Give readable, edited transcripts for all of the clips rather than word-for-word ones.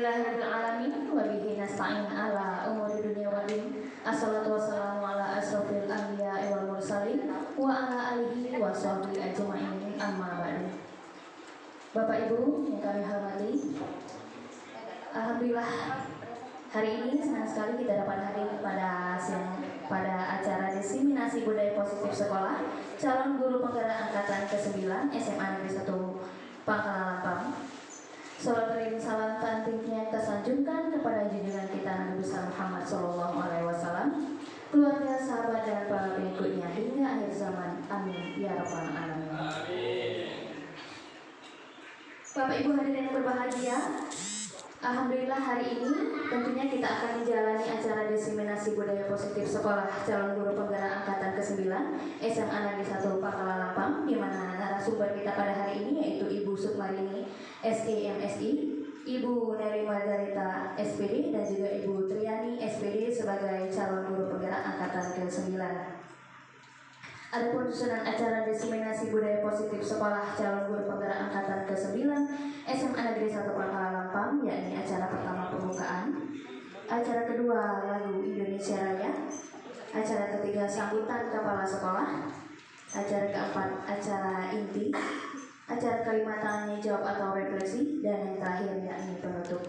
Alhamdulillahirrahmanirrahim. Wabihi nasta'in ala umuri dunia waddin. Assalatu wassalamu ala asrofil anbiya wal mursalin wa ala alihi wa sahbihi ajma'in, amma ba'du. Bapak Ibu yang kami hormati, alhamdulillah hari ini senang sekali kita dapat hadir pada acara diseminasi budaya positif sekolah calon guru penggerak angkatan ke-9 SMA Negeri 1 Pangkalan Lampang. Salam kirim salam tantiknya tersanjungkan kepada junjungan kita Nabi besar Muhammad SAW, keluarga, sahabat dan para pengikutnya hingga akhir zaman. Amin ya rabbal alamin. Bapak Ibu hadirin yang berbahagia, alhamdulillah hari ini tentunya kita akan menjalani acara diseminasi budaya positif sekolah calon guru penggerak angkatan ke-9 SMA Negeri 1 Pangkalan Lampang, di mana narasumber kita pada hari ini yaitu Ibu Sukmarini SE MSI, Ibu Neri Margarita SPD, dan juga Ibu Triani SPD sebagai calon guru penggerak angkatan ke-9. Adapun susunan acara diseminasi budaya positif sekolah calon guru penggerak angkatan ke-9 SMA Negeri 1 Pangkalan Lampang, yakni acara pertama pembukaan, acara kedua lagu Indonesia Raya, acara ketiga sambutan kepala sekolah, acara keempat acara inti, acara kelima tanya jawab atau refleksi, dan yang terakhir yakni penutup.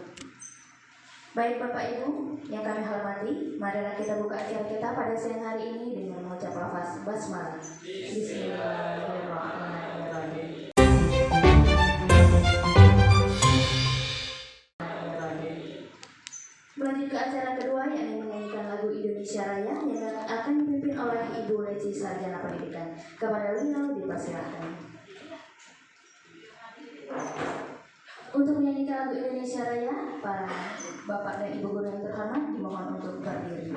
Baik Bapak Ibu yang kami hormati, marilah kita buka acara kita pada siang hari ini dengan mengucap lafaz basmalah. Bismillahirrahmanirrahim. Melanjut ke acara kedua yakni menyanyikan lagu Indonesia Raya yang akan dipimpin oleh Ibu Leci Sarjana Pendidikan. Kepada beliau dipersilahkan. Untuk menyanyikan lagu Indonesia Raya, para Bapak dan Ibu guru yang terhormat dimohon untuk berdiri.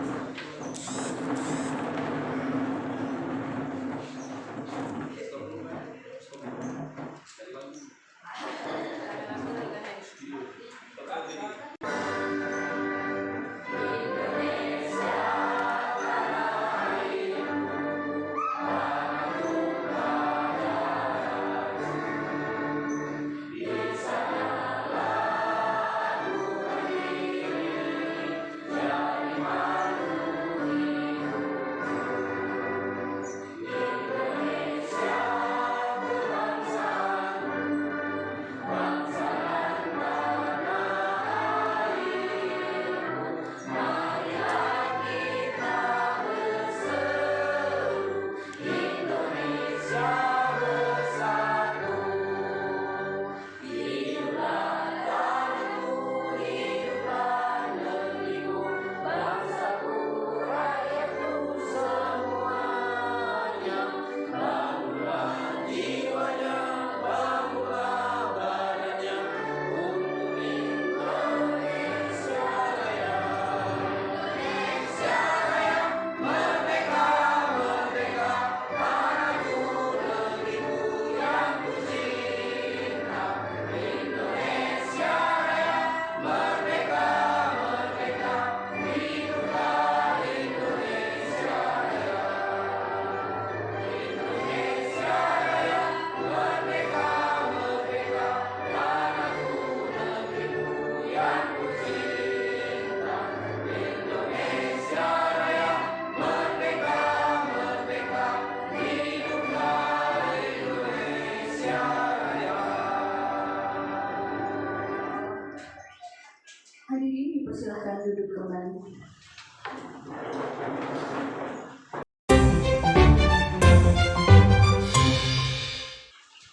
Hadirin dipersilahkan duduk kembali.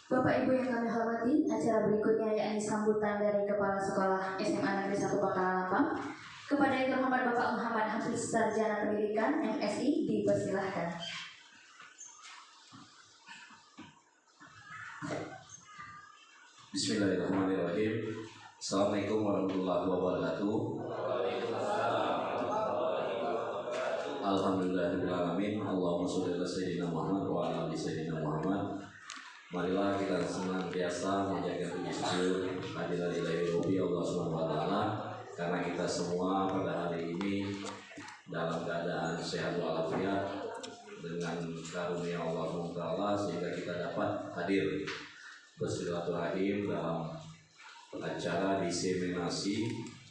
Bapak Ibu yang kami hormati, acara berikutnya yakni sambutan dari Kepala Sekolah SMA Negeri 1 Pangkalan Lampang. Kepada yang terhormat Bapak Muhammad Hafiz Sarjana Pendidikan MSI dipersilahkan. Bismillahirrahmanirrahim. Assalamualaikum warahmatullahi wabarakatuh. Alhamdulillahirrahmanirrahim. Allahumma sholli ala sayyidina Muhammad wa ala ali sayyidina Muhammad. Marilah kita senantiasa menjaga puji syukur kehadirat ilahi Rabbi Allah Subhanahu wa taala, karena kita semua pada hari ini dalam keadaan sehat walafiat dengan karunia Allah Subhanahu wa taala, sehingga kita dapat hadir bersilaturahim dalam acara diseminasi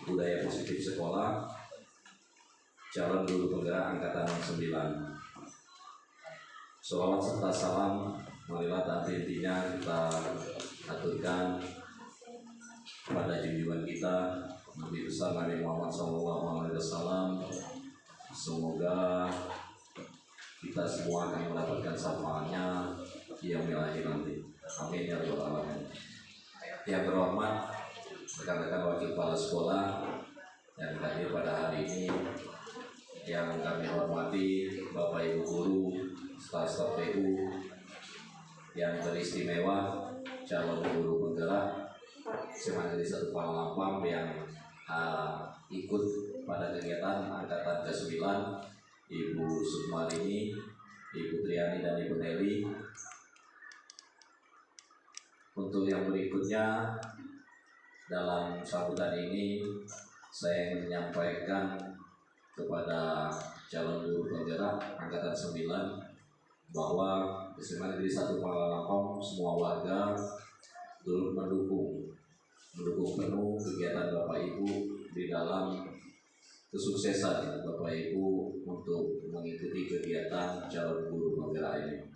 budaya positif sekolah, calon guru penggerak angkatan 9. Sholawat serta salam marilah tak henti-hentinya kita aturkan pada junjungan kita Nabi besar Nabi Muhammad SAW. Semoga kita semua akan mendapatkan syafaatnya yang akhir nanti. Amin ya rabbal alamin. Yang terhormat rekan-rekan wakil kepala sekolah yang hadir pada hari ini, yang kami hormati Bapak Ibu guru, staf-staf PU yang beristimewa, calon guru penggerak SMA Negeri 1 Palalampam yang ikut pada kegiatan angkatan ke-9, Ibu Sukmarini, Ibu Triani dan Ibu Nelly. Untuk yang berikutnya dalam sambutan ini saya ingin menyampaikan kepada calon guru penggerak angkatan 9 bahwa SMA Negeri 1 Palalampam semua warga turut mendukung penuh kegiatan Bapak Ibu di dalam kesuksesan Bapak Ibu untuk mengikuti kegiatan calon guru penggerak ini.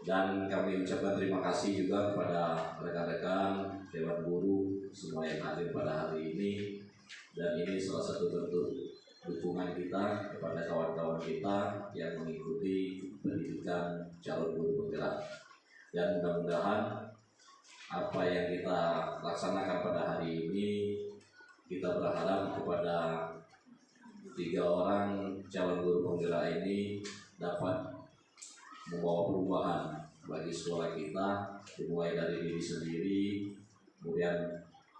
Dan kami ucapkan terima kasih juga kepada rekan-rekan Dewan Guru semua yang hadir pada hari ini, dan ini salah satu bentuk dukungan kita kepada kawan-kawan kita yang mengikuti pendidikan calon guru penggerak. Dan mudah-mudahan apa yang kita laksanakan pada hari ini, kita berharap kepada 3 orang calon guru penggerak ini dapat membawa perubahan bagi sekolah kita, dimulai dari diri sendiri, kemudian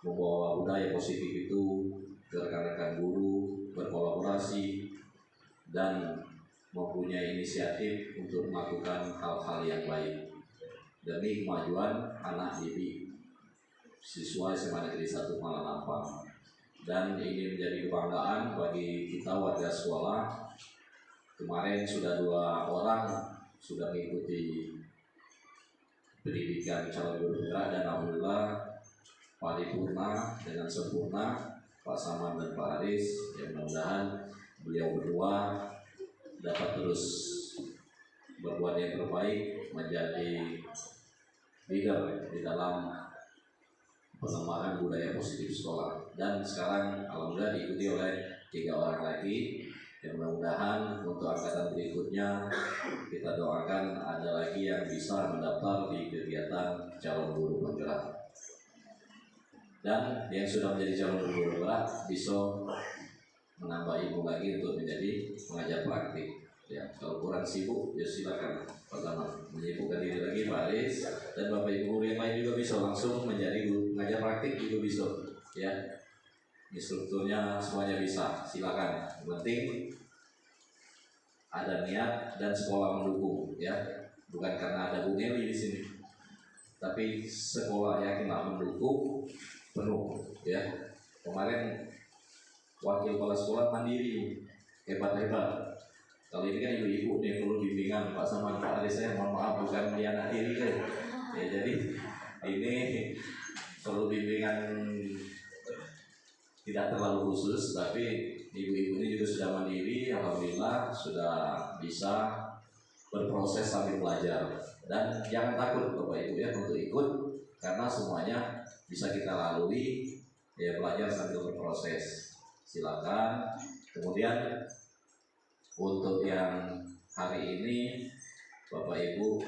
membawa budaya positif itu ke rekan-rekan guru, berkolaborasi, dan mempunyai inisiatif untuk melakukan hal-hal yang baik demi kemajuan anak didik siswa SMA Negeri 1 Palalampam. Dan ini menjadi kebanggaan bagi kita warga sekolah. Kemarin sudah 2 orang sudah mengikuti pendidikan calon guru penggerak, dan alhamdulillah paripurna dengan sempurna Pak Saman dan Pak Aris. Yang mudah-mudahan beliau berdua dapat terus berbuat yang terbaik, menjadi leader di dalam pengembangan budaya positif sekolah. Dan sekarang alhamdulillah diikuti oleh 3 orang lagi. Yang mudah-mudahan untuk angkatan berikutnya kita doakan ada lagi yang bisa mendaftar di kegiatan calon guru penggerak. Dan yang sudah menjadi calon guru penggerak bisa menambah ilmu lagi untuk menjadi pengajar praktik. Ya, kalau kurang sibuk ya silakan pertama menyibukkan diri lagi Pak Aris, dan Bapak Ibu guru yang lain juga bisa langsung menjadi guru pengajar praktik juga bisa. Ya, instrukturnya semuanya bisa, silakan. Yang penting ada niat dan sekolah mendukung, ya. Bukan karena ada Bu Nelly di sini, tapi sekolah yakinlah mendukung penuh, ya. Kemarin wakil kepala sekolah mandiri, hebat-hebat. Kalau ini kan ibu-ibu nih perlu bimbingan Pak Saman, Pak Aris, saya mohon maaf bukan dia anak tiri kan. Ya, jadi ini perlu bimbingan tidak terlalu khusus, tapi ibu-ibu ini juga sudah mandiri, alhamdulillah sudah bisa berproses sambil belajar. Dan jangan takut Bapak Ibu ya untuk ikut, karena semuanya bisa kita lalui, ya belajar sambil berproses. Silakan. Kemudian untuk yang hari ini Bapak Ibu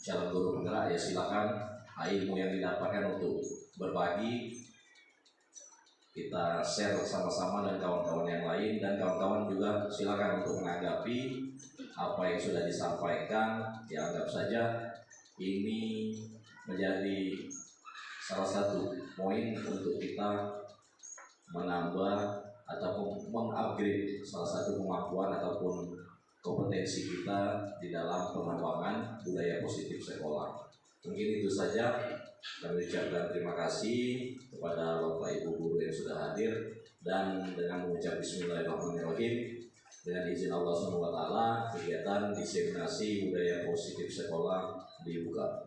calon guru penggerak, ya silakan ilmu yang didapatkan untuk berbagi, kita share sama-sama dengan kawan-kawan yang lain, dan kawan-kawan juga silakan untuk menanggapi apa yang sudah disampaikan. Dianggap saja ini menjadi salah satu poin untuk kita menambah ataupun mengupgrade salah satu kemampuan ataupun kompetensi kita di dalam pengembangan budaya positif sekolah. Mungkin itu saja. Kami ucapkan terima kasih kepada Bapak Ibu guru yang sudah hadir, dan dengan mengucap Bismillahirrahmanirrahim, dengan izin Allah SWT, kegiatan diseminasi budaya positif sekolah dibuka.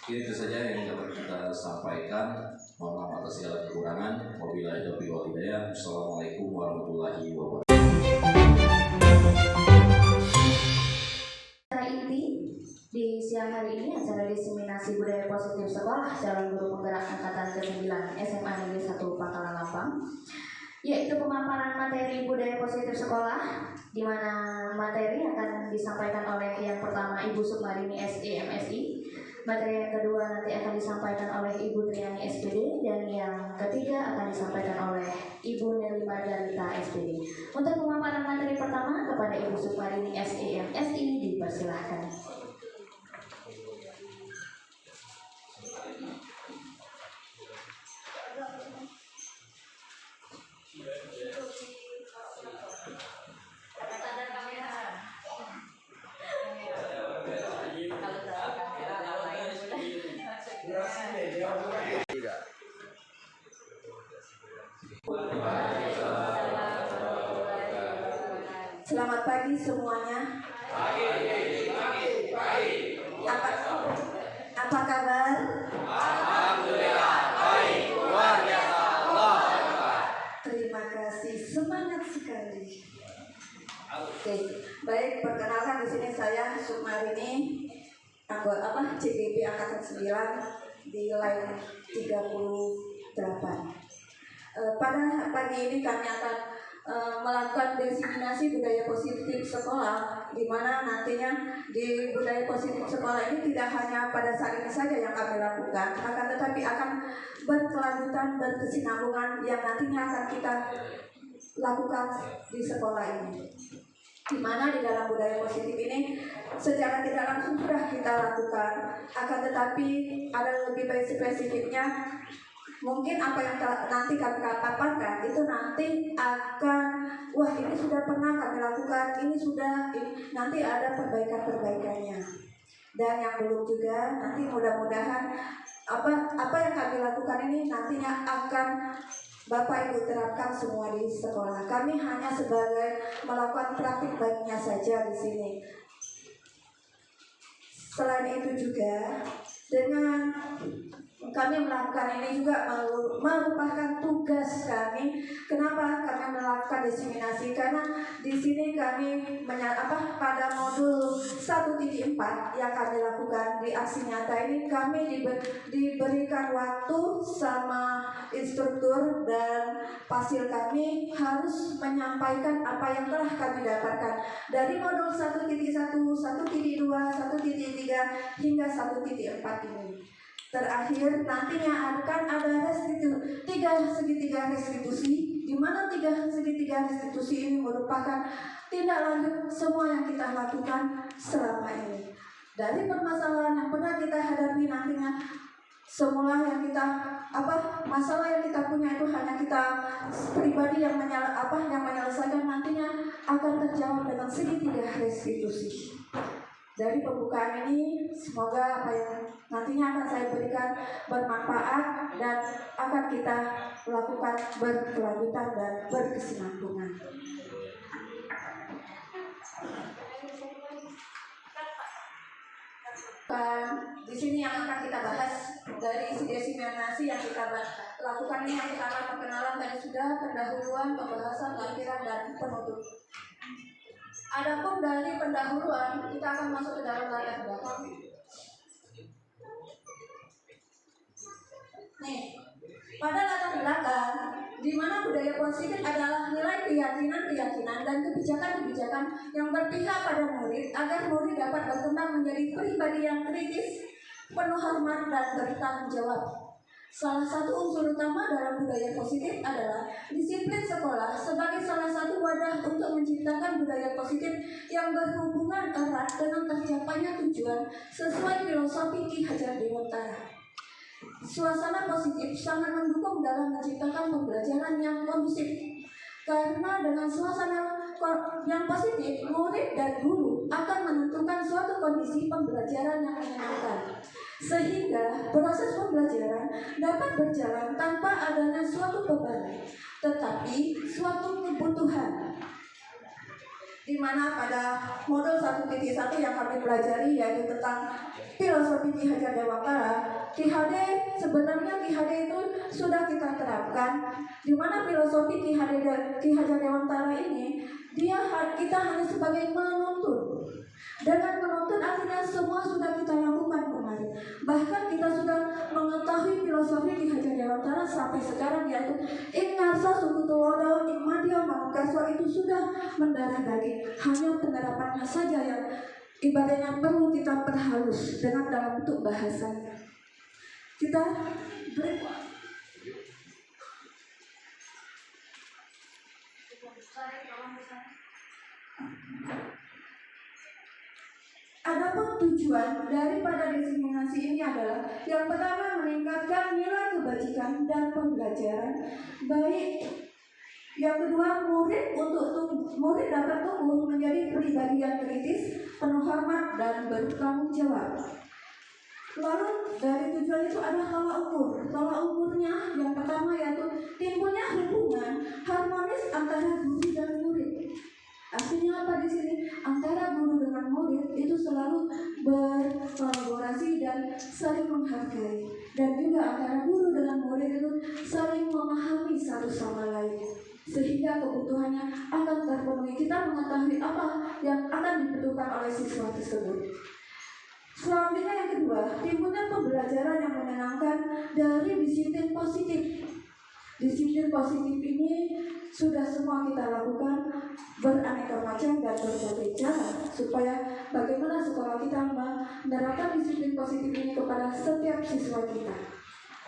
Itu saja yang dapat kita sampaikan. Mohon maaf atas segala kekurangan. Wabillahi taufiq wal hidayah. Assalamualaikum warahmatullahi wabarakatuh. Acara inti di siang hari ini acara diseminasi budaya positif sekolah calon guru penggerak angkatan ke-9 SMA Negeri 1 Pangkalan Lampang, yaitu pemaparan materi budaya positif sekolah, di mana materi akan disampaikan oleh yang pertama Ibu Sukmarini SE MSI, materi yang kedua nanti akan disampaikan oleh Ibu Triani SPD, dan yang ketiga akan disampaikan oleh Ibu Nelly Margarita SPD. Untuk pemaparan materi pertama kepada Ibu Sukmarini SE MSI dipersilahkan. Selamat pagi semuanya. Apa kabar? Alhamdulillah baik, luar biasa. Allah. Terima kasih, semangat sekali. Oke, baik, perkenalkan di sini saya Sukmarini, anggota CGP angkatan 9 di line 38. Pada pagi ini kami akan melakukan diseminasi budaya positif sekolah, di mana nantinya di budaya positif sekolah ini tidak hanya pada saat ini saja yang kami lakukan, akan tetapi akan berkelanjutan, berkesinambungan yang nantinya akan kita lakukan di sekolah ini. Di mana di dalam budaya positif ini secara tidak langsung sudah kita lakukan, akan tetapi ada lebih baik spesifiknya. Mungkin apa yang nanti kami paparkan itu nanti akan, wah ini sudah pernah kami lakukan, ini nanti ada perbaikan-perbaikannya. Dan yang belum juga nanti mudah-mudahan apa yang kami lakukan ini nantinya akan Bapak Ibu terapkan semua di sekolah. Kami hanya sebagai melakukan praktik baiknya saja di sini. Selain itu juga dengan kami melakukan ini juga merupakan tugas kami. Kenapa kami melakukan diseminasi? Karena di sini kami pada modul 1.4 yang kami lakukan di aksi nyata ini, kami diberikan waktu sama instruktur dan pasil kami harus menyampaikan apa yang telah kami dapatkan dari modul 1.1, 1.2, 1.3 hingga 1.4 ini. Terakhir nantinya akan ada tiga segitiga restitusi, di mana tiga segitiga restitusi ini merupakan tindak lanjut semua yang kita lakukan selama ini. Dari permasalahan yang pernah kita hadapi nantinya, semula yang kita masalah yang kita punya itu hanya kita pribadi yang menyelesaikan, nantinya akan terjawab dengan segitiga restitusi. Dari pembukaan ini, semoga apa yang nantinya akan saya berikan bermanfaat dan akan kita lakukan berkelanjutan dan berkesinambungan. Di sini yang akan kita bahas dari isi diseminasi yang kita lakukan ini, yang pertama perkenalan tadi sudah, pendahuluan, pembahasan, lampiran, dan penutup. Adapun dari pendahuluan, kita akan masuk ke dalam latar belakang. Nih, pada latar belakang, di mana budaya positif adalah nilai keyakinan dan kebijakan-kebijakan yang berpihak pada murid agar murid dapat berkembang menjadi pribadi yang kritis, penuh hormat dan bertanggung jawab. Salah satu unsur utama dalam budaya positif adalah disiplin sekolah sebagai salah satu wadah untuk menciptakan budaya positif yang berhubungan erat dengan tercapainya tujuan sesuai filosofi Ki Hajar Dewantara. Suasana positif sangat mendukung dalam menciptakan pembelajaran yang kondusif, karena dengan suasana yang positif, murid dan guru akan menentukan suatu kondisi pembelajaran yang menyenangkan, sehingga proses pembelajaran dapat berjalan tanpa adanya suatu beban, tetapi suatu kebutuhan. di mana pada modul 1.1 yang kami pelajari yaitu tentang filosofi Ki Hajar Dewantara. Ki HD itu sudah kita terapkan, di mana filosofi Ki Hajar Dewantara ini kita hanya sebagai menuntut. Dengan menuntut artinya semua sudah kita lakukan kemarin. Bahkan kita sudah mengetahui filosofi Ki Hajar Dewantara sampai sekarang, yaitu ing ngarsa suku tulodo ing madya manungkaswa itu sudah mendarah daging. Hanya penerapannya saja yang ibaratnya perlu kita perhalus dengan dalam bentuk bahasa. Kita break. Adapun tujuan daripada diseminasi ini adalah yang pertama meningkatkan nilai kebajikan dan pembelajaran baik. Yang kedua, murid dapat tumbuh menjadi pribadi yang kritis, penuh hormat dan bertanggung jawab. Lalu dari tujuan itu ada tolak ukur. Tolak ukurnya yang pertama yaitu timbulnya hubungan harmonis antara guru dan murid. Artinya apa di sini? Antara guru dengan murid itu selalu berkolaborasi dan saling menghargai, dan juga antara guru dengan murid itu saling memahami satu sama lain, sehingga kebutuhannya akan terpenuhi. Kita mengetahui apa yang akan dibutuhkan oleh siswa tersebut. Selanjutnya yang kedua, timbulnya pembelajaran yang menyenangkan dari disiplin positif. Disiplin positif ini sudah semua kita lakukan beraneka macam dan berbagai cara, supaya bagaimana sekolah kita menerapkan disiplin positif ini kepada setiap siswa kita.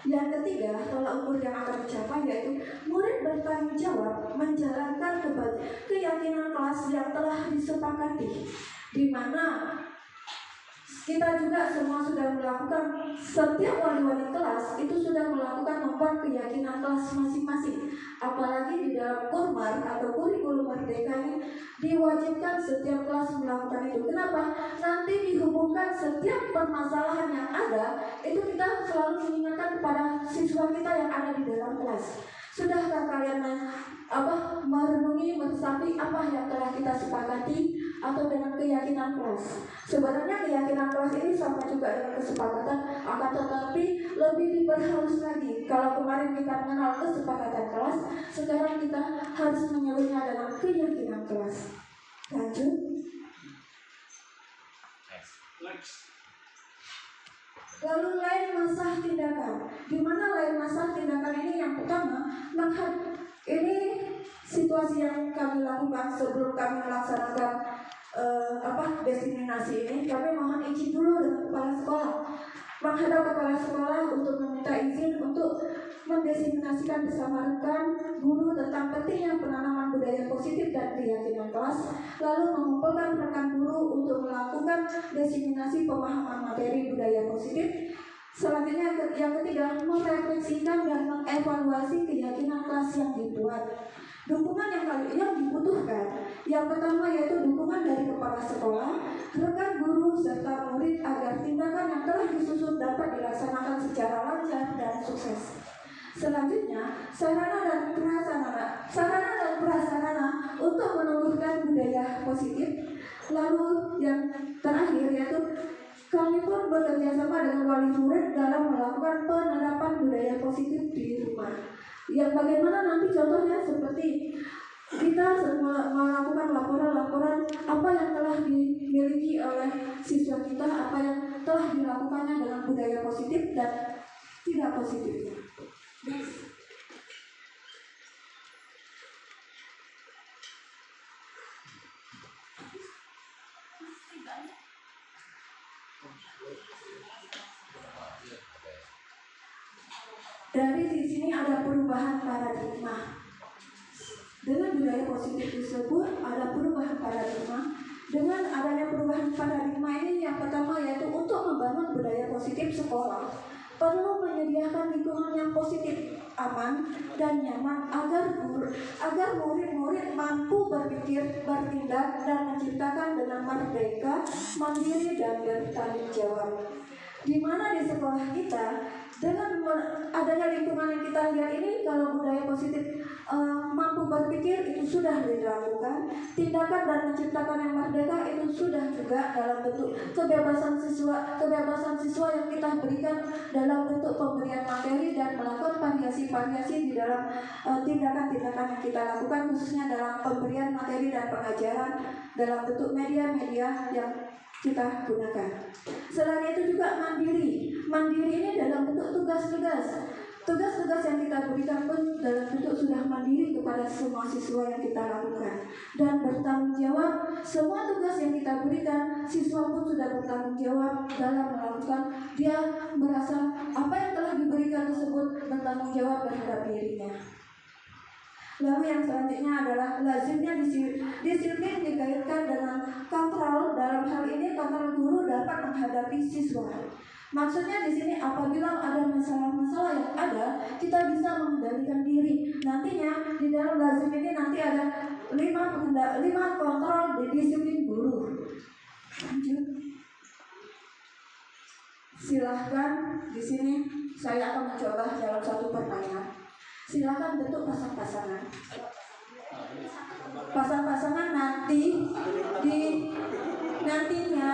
Yang ketiga, tolak ukur yang akan dicapai yaitu murid bertanggung jawab menjalankan keyakinan kelas yang telah disepakati, di mana kita juga semua sudah melakukan, setiap wali-wali kelas itu sudah melakukan membuat keyakinan kelas masing-masing. Apalagi di dalam Kurmar atau kurikulum merdeka ini diwajibkan setiap kelas melakukan itu. Kenapa? Nanti dihubungkan setiap permasalahan yang ada, itu kita selalu mengingatkan kepada siswa kita yang ada di dalam kelas. Sudahkah kalian merenungi, meresapi apa yang telah kita sepakati atau dengan keyakinan kelas? Sebenarnya keyakinan kelas ini sama juga dengan kesepakatan, akan tetapi lebih diperhalus lagi. Kalau kemarin kita mengenal kesepakatan kelas, sekarang kita harus menyeluruhnya dalam keyakinan kelas. Lanjut. Lalu lain masa tindakan. Di mana lain masa tindakan ini yang pertama, ini situasi yang kami lakukan sebelum kami melaksanakan diseminasi ini. Kami mohon izin dulu dengan kepala sekolah, menghadap kepala sekolah untuk meminta izin untuk mendeseminasikan bersama rekan guru tentang pentingnya penanaman budaya positif dan keyakinan kelas, lalu mengumpulkan rekan guru untuk melakukan deseminasi pemahaman materi budaya positif. Selanjutnya yang ketiga, merefleksikan dan mengevaluasi keyakinan kelas yang dibuat. Dukungan yang dibutuhkan, yang pertama yaitu dukungan dari kepala sekolah, rekan guru serta murid agar tindakan yang telah disusun dapat dilaksanakan secara lancar dan sukses. Selanjutnya, sarana dan prasarana untuk menumbuhkan budaya positif. Lalu yang terakhir yaitu kami pun bekerja sama dengan wali murid dalam melakukan penerapan budaya positif di rumah. Yang bagaimana nanti contohnya seperti kita melakukan laporan-laporan apa yang telah dimiliki oleh siswa kita, apa yang telah dilakukannya dengan budaya positif dan tidak positif. Dari di sini ada perubahan paradigma. Dengan budaya positif tersebut ada perubahan paradigma. Dengan adanya perubahan paradigma ini yang pertama yaitu untuk membangun budaya positif sekolah perlu menyediakan lingkungan yang positif, aman dan nyaman agar murid-murid mampu berpikir, bertindak dan menciptakan dengan merdeka, mandiri dan bertanggung jawab. Di mana di sekolah kita dengan adanya lingkungan yang kita lihat ini, kalau budaya positif mampu berpikir berpikir itu sudah dilakukan, tindakan dan menciptakan yang merdeka itu sudah juga dalam bentuk kebebasan siswa yang kita berikan dalam bentuk pemberian materi dan melakukan variasi-variasi di dalam tindakan-tindakan yang kita lakukan, khususnya dalam pemberian materi dan pengajaran dalam bentuk media-media yang kita gunakan. Selain itu juga mandiri ini dalam bentuk tugas-tugas yang kita berikan pun dalam bentuk sudah mandiri kepada semua siswa yang kita lakukan dan bertanggung jawab. Semua tugas yang kita berikan, siswa pun sudah bertanggung jawab dalam melakukan. Dia merasa apa yang telah diberikan tersebut bertanggung jawab terhadap dirinya. Lalu yang selanjutnya adalah lazimnya disiplin dikaitkan dengan kontrol. Dalam hal ini kontrol guru dapat menghadapi siswa. Maksudnya di sini apabila ada masalah-masalah yang ada, kita bisa mengendalikan diri. Nantinya di dalam lazim ini nanti ada 5 kontrol di disiplin guru. Lanjut. Silahkan di sini saya akan mencoba dalam satu pertanyaan. Silahkan bentuk pasang-pasangan. Pasang-pasangan nantinya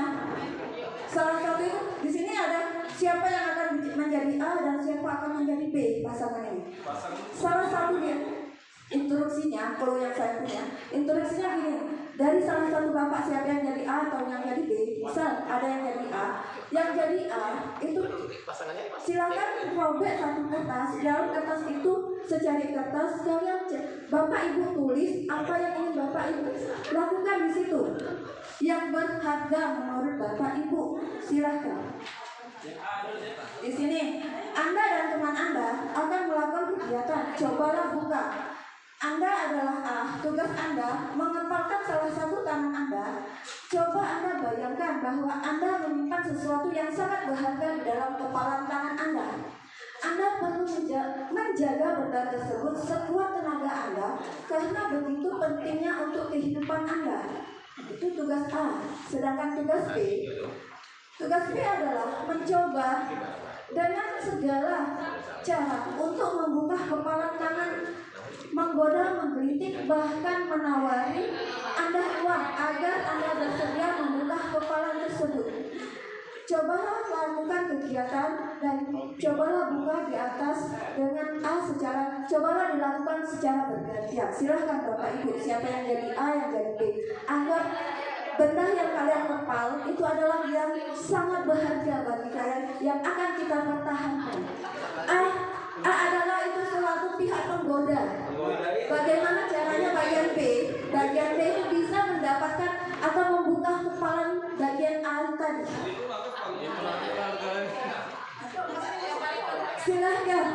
salah satu itu di sini ada siapa yang akan menjadi A dan siapa akan menjadi B pasangan ini. Salah satu dia instruksinya, kalau yang saya punya instruksinya gini, dari salah satu bapak siapa yang jadi A atau yang jadi B. Misal ada yang jadi A, yang jadi A itu silakan robek satu kertas. Dalam kertas itu secari kertas kalian bapak ibu tulis apa yang ingin bapak ibu lakukan di situ yang berharga menurut bapak ibu. Silahkan. Di sini Anda dan teman Anda akan melakukan kegiatan. Cobalah buka. Anda adalah A. Tugas Anda mengepalkan salah satu tangan Anda. Coba Anda bayangkan bahwa Anda menyimpan sesuatu yang sangat berharga di dalam kepalan tangan Anda. Anda perlu menjaga benda tersebut sekuat tenaga Anda karena begitu pentingnya untuk kehidupan Anda. Itu tugas A. Sedangkan tugas B adalah mencoba dengan segala cara untuk membuka kepalan tangan, menggoda, menggelitik, bahkan menawari Anda uang agar Anda bersedia membuka kepalan tersebut. Cobalah melakukan kegiatan dan cobalah buka di atas dengan A cobalah dilakukan secara bergantian. Silahkan Bapak Ibu, siapa yang jadi A, yang jadi B. Anggap benda yang kalian kepal itu adalah yang sangat berharga bagi kalian yang akan kita pertahankan. A adalah itu suatu pihak penggoda. Bagaimana caranya bagian B? Bagian B itu bisa mendapatkan atau membuka kepalan bagian A tadi. Silahkan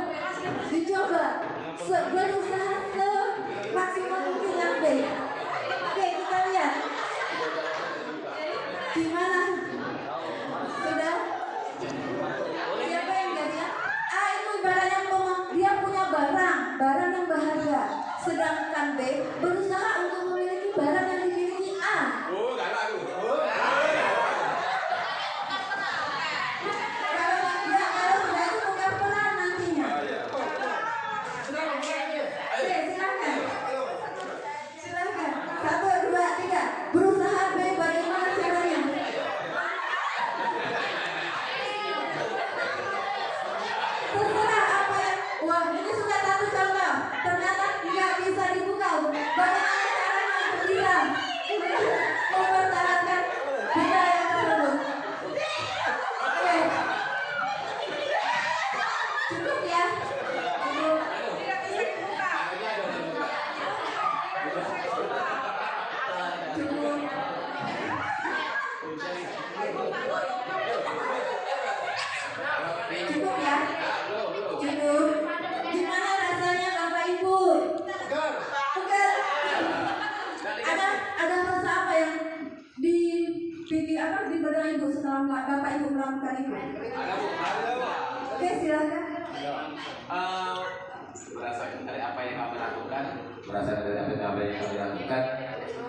dicoba berusaha semaksimal mungkin yang B. Oke, kita lihat gimana. Sudah? Siapa yang jadi A? Itu ibaratnya dia punya barang yang berharga. Sedangkan B berusaha untuk memiliki barang yang dimiliki A. Bapak Ibu melakukan itu? Oke, silakan. Berdasarkan dari apa yang kami lakukan,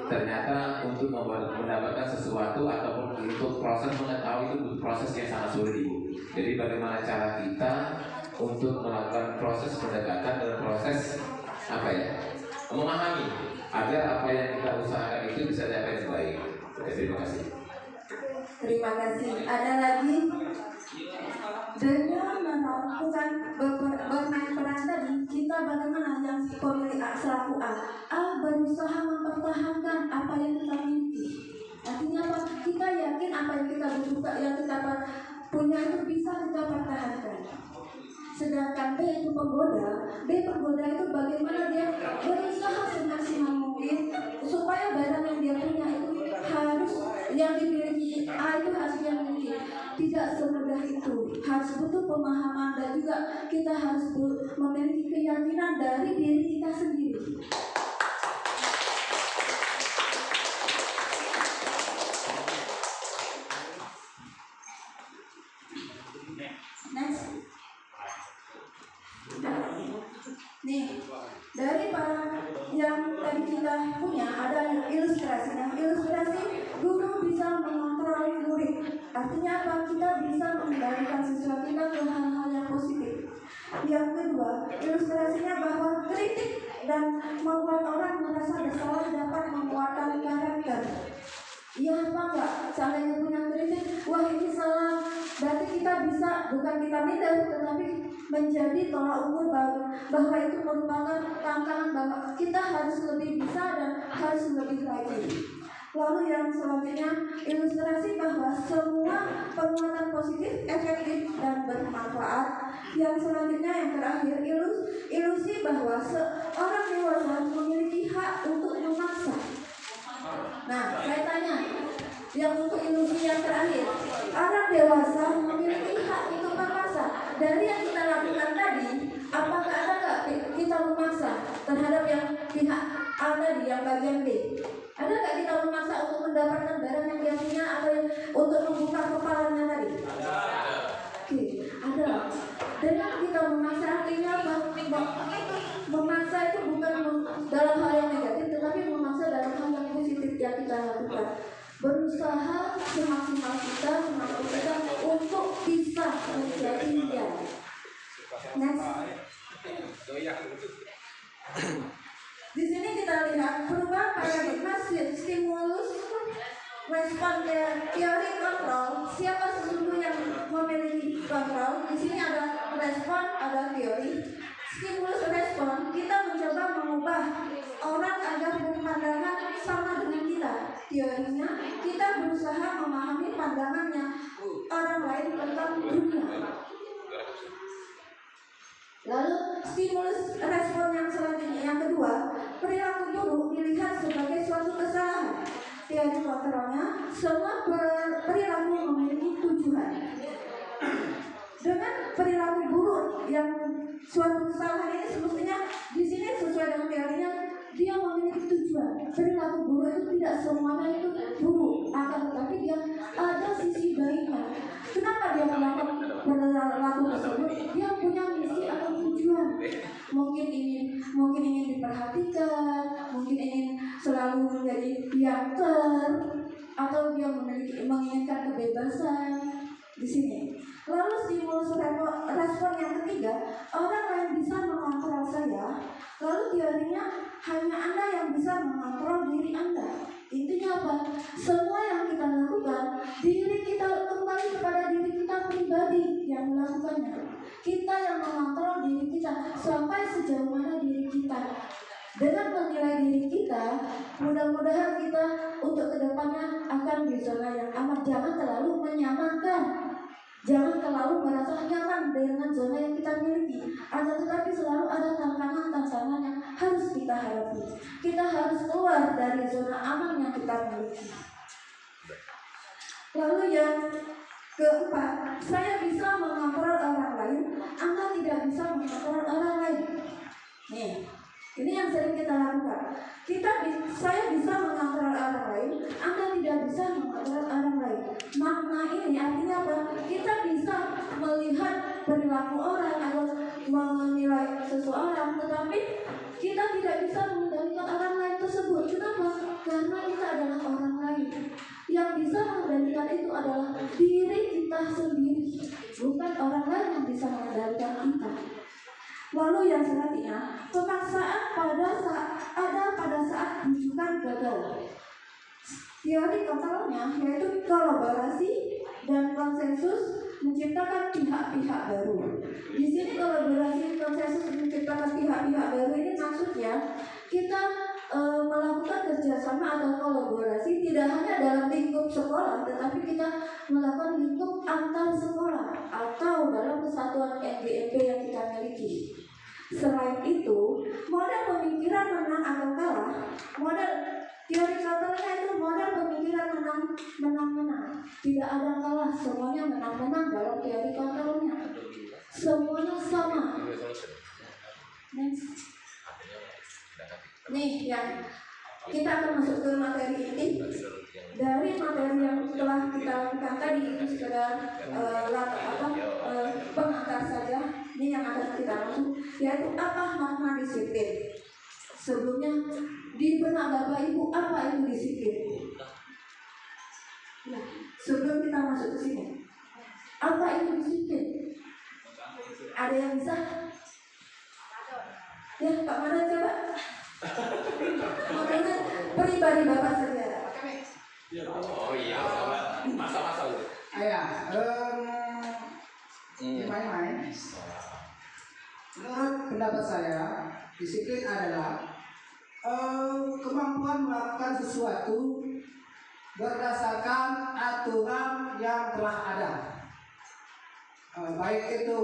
ternyata untuk mendapatkan sesuatu ataupun untuk proses mengetahui itu proses yang sangat sulit, Ibu. Jadi bagaimana cara kita untuk melakukan proses pendekatan dan proses memahami agar apa yang kita usahakan itu bisa dicapai dengan baik. Terima kasih. Terima kasih. Ada lagi? Dengan melakukan bermain peran tadi, kita bagaimana yang pemilik selaku A berusaha mempertahankan apa yang kita miliki. Artinya apa? Kita yakin apa yang kita butuhkan, yang kita punya itu bisa kita pertahankan. Sedangkan B itu penggoda itu bagaimana dia berusaha semaksimal mungkin supaya barang yang dia punya itu harus yang dimiliki A itu harus yang dimiliki. Tidak semudah itu, harus butuh pemahaman dan juga kita harus memiliki keyakinan dari diri kita sendiri. Next. Nih, dari para yang tadi kita punya ada ilustrasi. Nah, ilustrasi guru bisa mengontrol murid. Artinya apa? Kita bisa mengendalikan siswa kita ke hal-hal yang positif. Yang kedua, ilustrasinya bahwa kritik dan membuat orang merasa bersalah dapat menguatkan karakter. Iya apa enggak? Seandainya punya kritik, wah ini salah. Berarti kita bisa, bukan kita minder, tetapi menjadi tolak ukur bahwa itu merupakan tantangan bahwa kita harus lebih bisa dan harus lebih lagi. Lalu yang selanjutnya, ilustrasi bahwa semua penguatan positif, efektif, dan bermanfaat. Yang selanjutnya yang terakhir, ilusi bahwa seorang dewasa memiliki hak untuk memaksa. Nah, saya tanya, yang untuk ilusi yang terakhir, orang dewasa memiliki hak untuk memaksa. Dari yang kita lakukan tadi, apakah ada nggak kita memaksa terhadap yang pihak A tadi, yang bagian B? Ada nggak kita memaksa untuk mendapatkan barang yang dia punya atau untuk membuka kepalanya tadi? Oke, ada. Dengan kita memaksa artinya apa? Memaksa itu bukan dalam hal yang negatif, tetapi memaksa dalam hal yang positif yang kita lakukan. Berusaha semaksimal kita untuk bisa menjadi dia. Next. Di sini kita lihat perubahan paradigma stimulus respon teori kontrol. Siapa sesungguhnya yang memiliki kontrol? Di sini ada respon, ada teori. Stimulus respon, kita mencoba mengubah orang agar berpandangan sama dengan kita. Teorinya, kita berusaha memahami pandangannya orang lain tentang dunia. Lalu stimulus respon yang selanjutnya, yang kedua, perilaku buruk dilihat sebagai suatu kesalahan. Teori kontrolnya, semua perilaku memiliki tujuan. Dengan perilaku buruk yang suatu kesalahan ini semestinya di sini sesuai dengan teorinya dia memiliki tujuan. Perilaku buruk itu tidak semuanya itu buruk, akan tetapi dia ada sisi baiknya. Kenapa dia melakukan perilaku tersebut? Dia punya misi atau tujuan. Mungkin ingin diperhatikan, mungkin ingin selalu menjadi yang atau dia menginginkan kebebasan di sini. Lalu stimulus respon yang ketiga, orang lain bisa mengontrol saya. Lalu teorinya hanya Anda yang bisa mengontrol diri Anda. Intinya apa? Semua yang kita lakukan, diri kita kembali kepada diri kita pribadi yang melakukannya. Kita yang mengontrol diri kita sampai sejauh mana diri kita. Dengan menilai diri kita, mudah-mudahan kita untuk kedepannya akan di zona yang aman. Jangan terlalu menyamankan. Jangan terlalu merasa nyaman dengan zona yang kita miliki. Akan tetapi selalu ada tantangan-tantangan yang harus kita hadapi. Kita harus keluar dari zona aman yang kita miliki. Lalu yang keempat, saya bisa mengontrol orang lain. Anda tidak bisa mengontrol orang lain. Nih, ini yang sering kita lakukan. Saya bisa mengontrol orang lain, Anda tidak bisa mengontrol orang lain. Makna ini artinya apa? Kita bisa melihat perilaku orang atau menilai seseorang, tetapi kita tidak bisa mengendalikan orang lain tersebut. Kenapa? Karena kita adalah orang lain. Yang bisa mengendalikan itu adalah diri kita sendiri, bukan orang lain yang bisa mengendalikan kita. Lalu yang selanjutnya, pemaksaan pada saat rujukan gagal. Teori totalnya yaitu kolaborasi dan konsensus menciptakan pihak-pihak baru. Di sini kolaborasi konsensus menciptakan pihak-pihak baru ini maksudnya kita melakukan kerjasama atau kolaborasi tidak hanya dalam lingkup sekolah, tetapi kita melakukan lingkup antar sekolah atau dalam kesatuan NGMP yang kita miliki. Selain itu, model pemikiran menang atau kalah, model teori totalnya itu model pemikiran menang. Tidak ada kalah, semuanya menang-menang dalam teori totalnya. Semuanya sama. Next. Nih yang kita akan masuk ke materi ini. Dari materi yang telah kita lakukan tadi itu sekedar pengantar saja. Ini yang akan kita masuk, yaitu apa makna disiplin. Sebelumnya di benak Bapak Ibu apa itu disiplin? Nah, sebelum kita masuk ke sini, apa itu disiplin? Ada yang bisa? Ya, Pak Mada coba. Makanya pribadi Bapak saja. Oh iya, masa-masa itu. Main-main. Menurut pendapat saya, disiplin adalah kemampuan melakukan sesuatu berdasarkan aturan yang telah ada, baik itu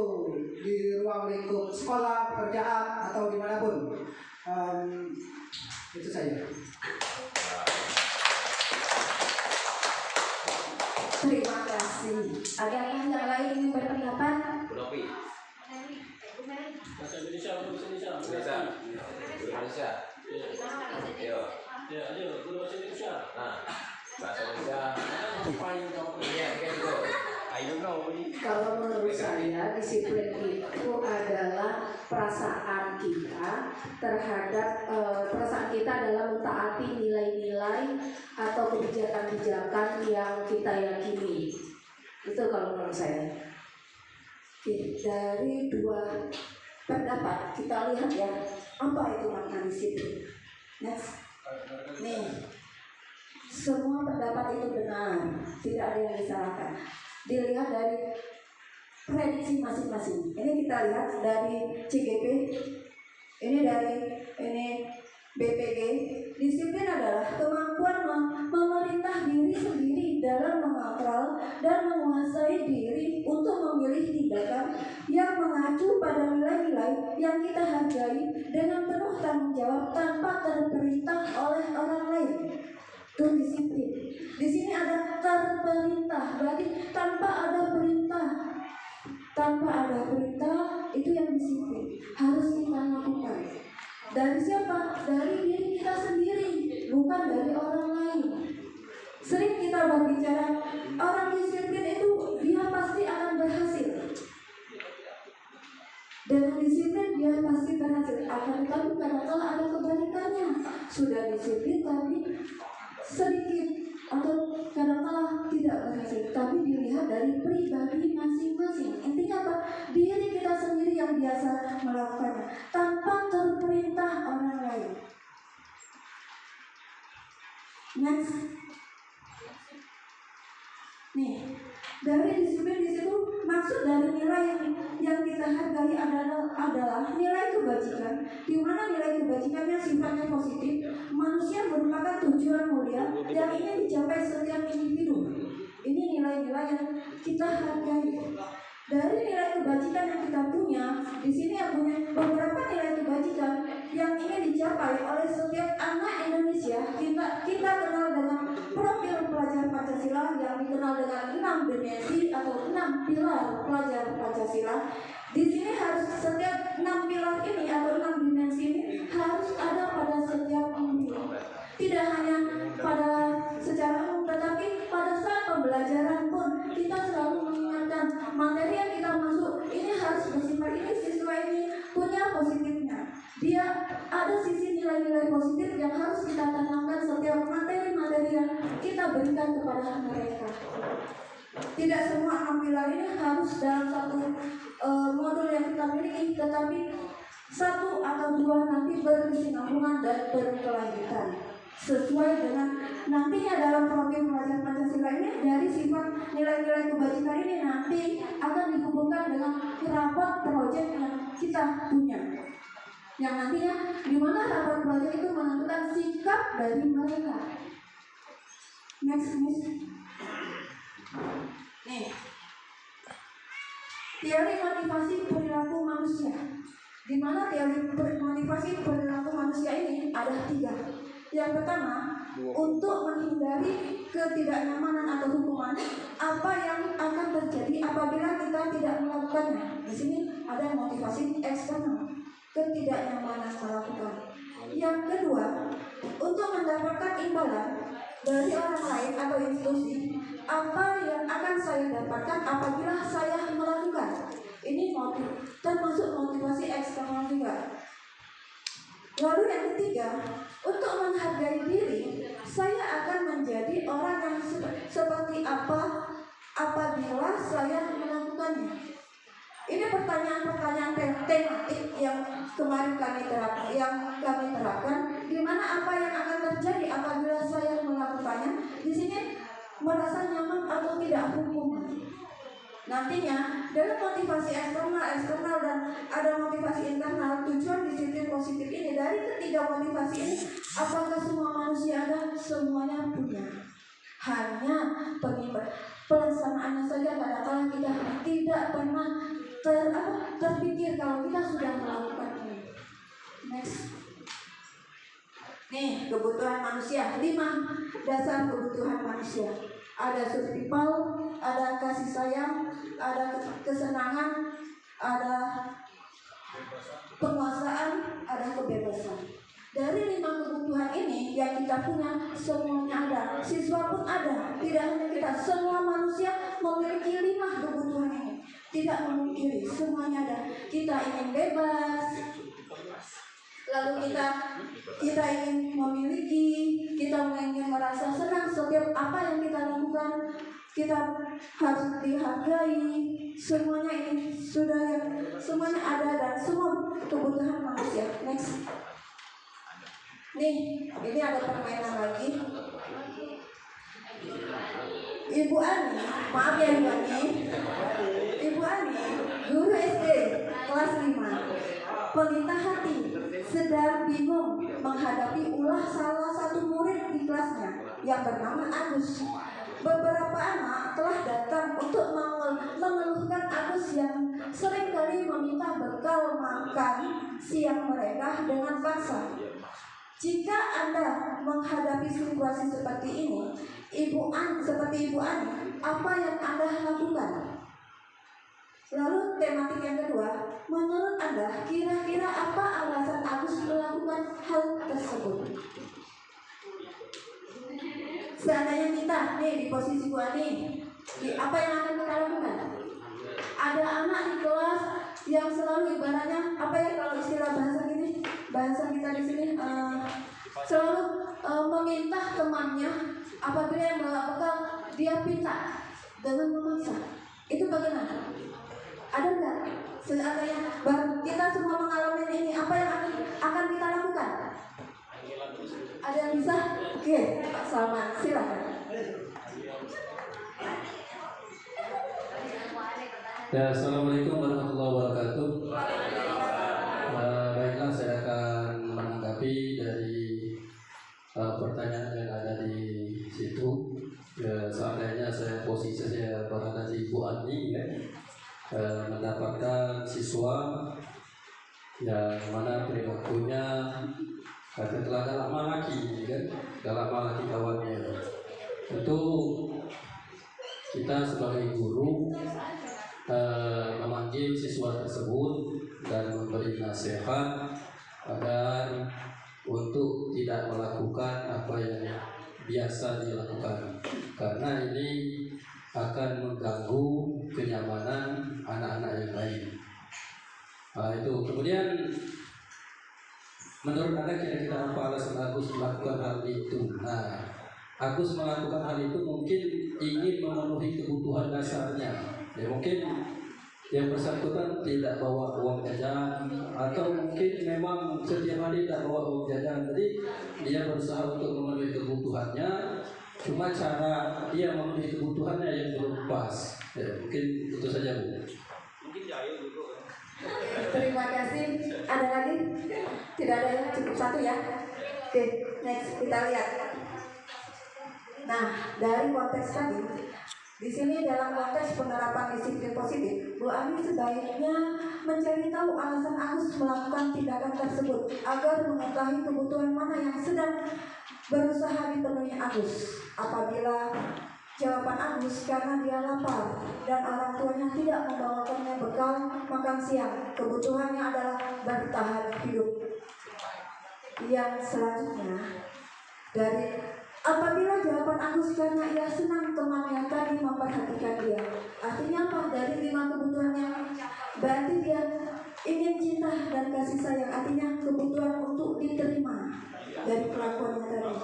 di ruang lingkup sekolah, pekerjaan, atau dimanapun. Itu saja. Terima kasih. Adakah yang lain ingin berpendapat? Bu Novi. Bahasa Indonesia. Indonesia. Ayo. Ya, ayo, bahasa Indonesia. Nah, bahasa Indonesia. Iya, gitu. Kalau menurut saya disiplin itu adalah perasaan kita terhadap perasaan kita adalah mentaati nilai-nilai atau kebijakan-kebijakan yang kita yakini. Itu kalau menurut saya. Oke, dari dua pendapat kita lihat ya apa itu makna disiplin. Next. Nih, semua pendapat itu benar, tidak ada yang disalahkan. Dilihat dari prediksi masing-masing. Ini kita lihat dari CGP, ini dari BPG. Disiplin adalah kemampuan memerintah diri sendiri dalam mengontrol dan menguasai diri untuk memilih tindakan yang mengacu pada nilai-nilai yang kita hargai dengan penuh tanggung jawab tanpa terperintah oleh orang lain. Itu disiplin. Di sini ada terperintah, berarti tanpa ada perintah. Tanpa ada perintah itu yang disiplin. Harus kita lakukan. Dari siapa? Dari diri kita sendiri, bukan dari orang lain. Sering kita berbicara orang disiplin itu dia pasti akan berhasil. Dengan disiplin dia pasti berhasil. Akan tetapi kadang-kala ada kebalikannya. Sudah disiplin tapi sedikit atau kadang-kala tidak berhasil, tapi dilihat dari pribadi masing-masing. Intinya apa? Diri kita sendiri yang biasa melakukannya tanpa terperintah orang lain. Next. Nih, dari disiplin di situ maksud dari nilai yang kita hargai adalah nilai kebajikan, di mana nilai kebajikannya sifatnya positif. Manusia merupakan tujuan mulia yang ingin dicapai setiap individu. Ini nilai-nilai yang kita hargai. Dari nilai kebajikan yang kita punya, di sini yang punya beberapa nilai kebajikan yang ingin dicapai oleh setiap anak Indonesia. Kita kenal dengan profil pelajar Pancasila yang dikenal dengan 6 dimensi atau 6 pilar pelajar Pancasila. Di sini harus setiap 6 pilar ini atau 6 dimensi ini harus ada pada setiap individu. Tidak hanya pada secara umum, tetapi pada saat pembelajaran pun kita selalu mengingatkan materi yang kita masuk ini harus bersifat ini, siswa ini punya positifnya. Dia ada sisi nilai-nilai positif yang harus kita tanamkan setiap materi-materi yang kita berikan kepada mereka. Tidak semua 6 pilar ini harus dalam satu modul yang kita miliki, tetapi satu atau dua nanti berkesinambungan dan berkelanjutan sesuai dengan nantinya dalam program pelajaran Pancasila ini. Dari sifat nilai-nilai kebajikan ini nanti akan dihubungkan dengan rapat proyek yang kita punya, yang nantinya di mana rapat proyek itu menentukan sikap dari mereka. Next, miss. Nih, teori motivasi perilaku manusia. Di mana teori motivasi perilaku manusia ini ada 3. Yang pertama, untuk menghindari ketidaknyamanan atau hukuman apa yang akan terjadi apabila kita tidak melakukannya. Di sini ada motivasi eksternal, ketidaknyamanan melakukan. Yang kedua, untuk mendapatkan imbalan dari orang lain atau institusi apa yang akan saya dapatkan apabila saya melakukan. Ini termasuk motivasi eksternal juga. Lalu yang ketiga, untuk menghargai diri, saya akan menjadi orang yang seperti apa apabila saya melakukannya. Ini pertanyaan-pertanyaan tematik yang kemarin kami terapkan, di mana apa yang akan terjadi apabila saya melakukannya. Di sini merasa nyaman atau tidak hukuman. Nantinya dalam motivasi eksternal dan ada motivasi internal, tujuan disiplin positif ini dari ketiga motivasi ini, apakah semua manusia ada? Semuanya punya. Hanya pelaksanaannya saja kadang-kadang kita tidak pernah terpikir kalau kita sudah melakukannya. Next. Nih, kebutuhan manusia, 5 dasar kebutuhan manusia. Ada survival, ada kasih sayang, ada kesenangan, ada penguasaan, ada kebebasan. Dari 5 kebutuhan ini yang kita punya, semuanya ada. Siswa pun ada, tidak hanya kita. Semua manusia memiliki 5 kebutuhan ini. Tidak memungkiri, semuanya ada. Kita ingin bebas, lalu kita ingin memiliki, kita ingin merasa senang setiap apa yang kita lakukan, kita harus dihargai. Semuanya ini semuanya ada dan semua kebutuhan manusia. Next. Nih, ini ada permainan lagi. Ibu Ani, maaf ya Ibu Ani. Ibu Ani, guru SD kelas 5, pelita hati, sedang bingung menghadapi ulah salah satu murid di kelasnya yang bernama Agus. Beberapa anak telah datang untuk mengeluhkan Agus yang seringkali meminta bekal makan siang mereka dengan paksa. Jika Anda menghadapi situasi seperti ini, seperti Ibu Ani, apa yang Anda lakukan? Lalu tematik yang kedua, menurut Anda kira-kira apa alasan Agus melakukan hal tersebut? Seandainya kita nih di posisi Bu Ani, apa yang akan kita lakukan? Ada anak di kelas yang selalu ibaratnya apa ya kalau istilah bahasa kita di sini selalu meminta temannya apabila yang bawa bekal dia pinta dengan memaksa. Itu bagaimana? Ada nggak? Seandainya kita semua mengalami ini, apa yang akan kita lakukan? Ada yang bisa? Oke, Pak Salman, silakan. Ya, Assalamualaikum warahmatullahi wabarakatuh. Baiklah, saya akan menanggapi dari pertanyaan yang ada di situ. Ya, seandainya posisi saya berada di Bu Ani, ya, mendapatkan siswa yang mana perilakunya telah dalam lagi, kan, dalam lagi kawannya. Tentu kita sebagai guru memanggil siswa tersebut dan memberi nasihat agar untuk tidak melakukan apa yang biasa dilakukan, karena ini akan mengganggu kenyamanan anak-anak yang lain. Itu kemudian menurut Anda kira-kira apa alasan Agus melakukan hal itu? Agus melakukan hal itu mungkin ingin memenuhi kebutuhan dasarnya. Ya mungkin yang bersangkutan tidak bawa uang jajan atau mungkin memang setiap hari tidak bawa uang jajan, jadi dia berusaha untuk memenuhi kebutuhannya, cuma cara dia memenuhi kebutuhannya yang belum pas. Ya, mungkin itu saja Bu. Mungkin jahil gitu kan. Terima kasih. Ada lagi? Tidak ada, ya, cukup satu ya. Oke, next kita lihat. Nah, dari konteks tadi, di sini dalam konteks penerapan disiplin positif, Bu Ani sebaiknya mencari tahu alasan Agus melakukan tindakan tersebut agar mengetahui kebutuhan mana yang sedang berusaha dipenuhi Agus. Apabila jawaban Agus karena dia lapar dan orang tuanya tidak membawakannya bekal makan siang, kebutuhannya adalah bertahan hidup. Yang selanjutnya, dari apabila jawaban Agus karena ia senang temannya tadi memperhatikan dia, artinya apa? Dari 5 kebutuhannya, berarti dia ingin cinta dan kasih sayang, artinya kebutuhan untuk diterima dari kelakuannya tadi.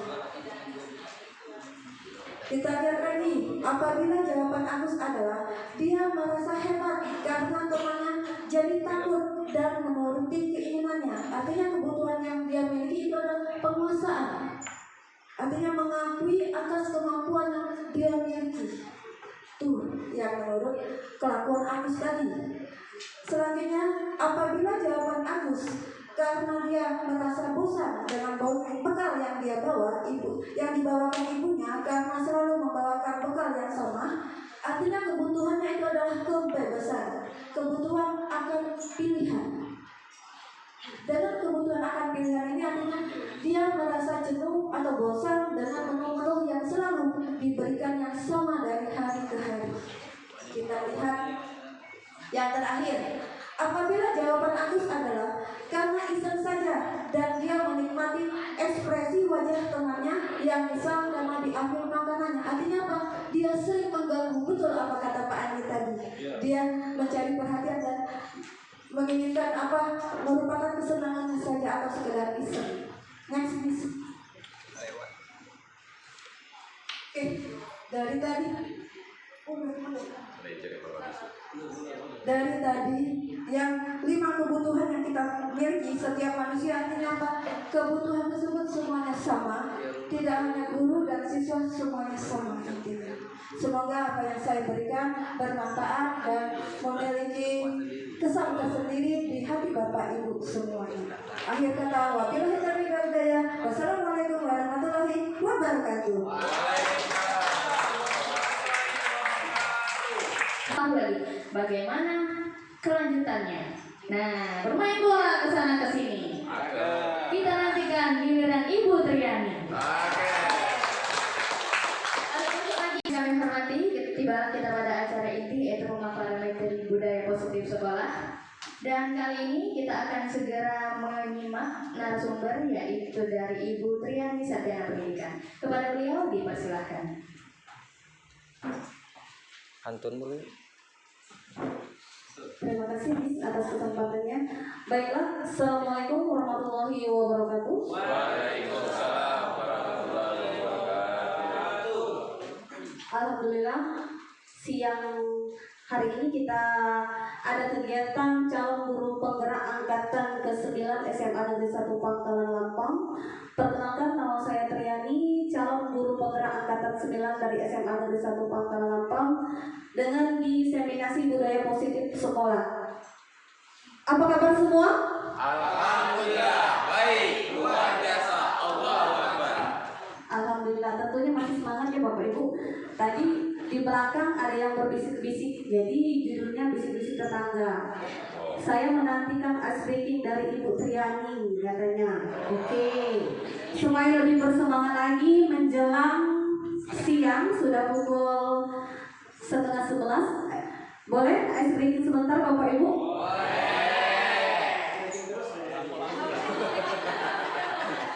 Kita lihat lagi, apabila jawaban Agus adalah dia merasa hebat karena temannya jadi takut dan menuruti keinginannya, artinya kebutuhan yang dia miliki itu adalah penguasaan, artinya mengakui atas kemampuan yang dia miliki. Tuh yang menurut kelakuan Agus tadi. Selanjutnya, apabila jawaban Agus karena dia merasa bosan dengan bekal yang dia bawa, yang dibawakan ibunya, karena selalu membawakan bekal yang sama, artinya kebutuhannya itu adalah kebebasan, kebutuhan akan pilihan. Dengan kebutuhan akan pilihan ini artinya dia merasa jenuh atau bosan dengan menu-menu yang selalu diberikan yang sama dari hari ke hari. Kita lihat yang terakhir, apabila jawaban Agus adalah karena iseng saja dan dia menikmati ekspresi wajah temannya yang misal karena diambil makanannya, artinya apa? Dia sering mengganggu, betul apa kata Pak Andi tadi. Dia mencari perhatian dan menginginkan apa? Merupakan kesenangannya saja atau sekedar iseng. Next please. Oke, dari tadi. Dari tadi yang 5 kebutuhan yang kita miliki setiap manusia, artinya apa? Kebutuhan tersebut semuanya sama, tidak hanya guru dan siswa, semuanya sama intinya. Semoga apa yang saya berikan bermanfaat dan memiliki kesan tersendiri di hati Bapak Ibu semuanya. Akhir kata, wabillahi taufiq wal hidayah. Wassalamualaikum warahmatullahi wabarakatuh. Lagi bagaimana kelanjutannya. Nah, bermain bola ke sana ke sini. Kita nantikan giliran Ibu Triani. Untuk lagi kami hormati, tibalah kita pada acara inti yaitu pemaparan materi budaya positif sekolah. Dan kali ini kita akan segera menyimak narasumber yaitu dari Ibu Triani Sarjana Pendidikan. Kepada beliau dipersilahkan. Antun boleh. Terima kasih Miss atas kesempatannya. Baiklah, Assalamualaikum warahmatullahi wabarakatuh. Waalaikumsalam warahmatullahi wabarakatuh. Alhamdulillah, siang hari ini kita ada kegiatan calon guru penggerak angkatan ke-9 SMA Negeri 1 Pangkalan Lampang. Perkenalkan, nama saya Triani, calon guru penggerak angkatan 9 dari SMA Negeri 1 Pangkalan Lampang dengan diseminasi budaya positif sekolah. Apa kabar semua? Alhamdulillah, baik, luar biasa, Allahu Akbar. Alhamdulillah, tentunya masih semangat ya Bapak Ibu. Tadi di belakang ada yang berbisik-bisik, jadi judulnya bisik-bisik tetangga. Saya menantikan ice breaking dari Ibu Triani katanya. Oke, supaya lebih bersemangat lagi menjelang siang, sudah pukul 10:30. Boleh ice breaking sebentar Bapak Ibu?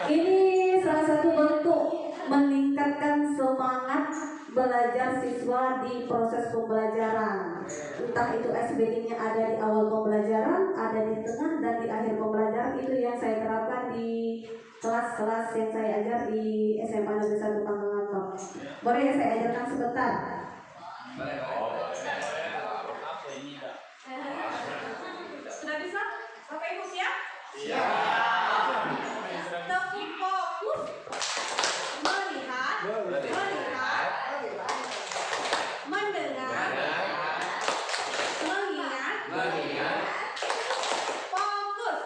Ini salah satu bentuk meningkatkan semangat belajar siswa di proses pembelajaran. Entah itu SBD-nya ada di awal pembelajaran, ada di tengah dan di akhir pembelajaran. Itu yang saya terapkan di kelas-kelas yang saya ajar di SMA Negeri 1 Pangkalan Lampang. Boleh ya saya ajarkan sebentar? Tetap fokus melihat, mendengar, mengingat, fokus.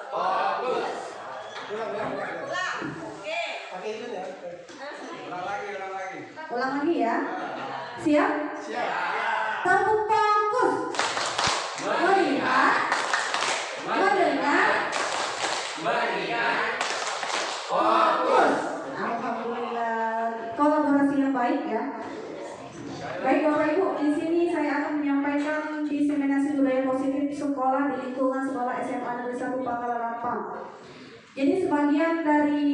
Ulang. Oke. Ulang lagi ya. Siap? Tetap fokus melihat, mendengar, fokus. Alhamdulillah, kolaborasi yang baik ya. Baik Bapak Ibu, di sini saya akan menyampaikan diseminasi budaya positif sekolah di lingkungan sekolah SMA Negeri 1 Pangkalan Lapang. Jadi sebagian dari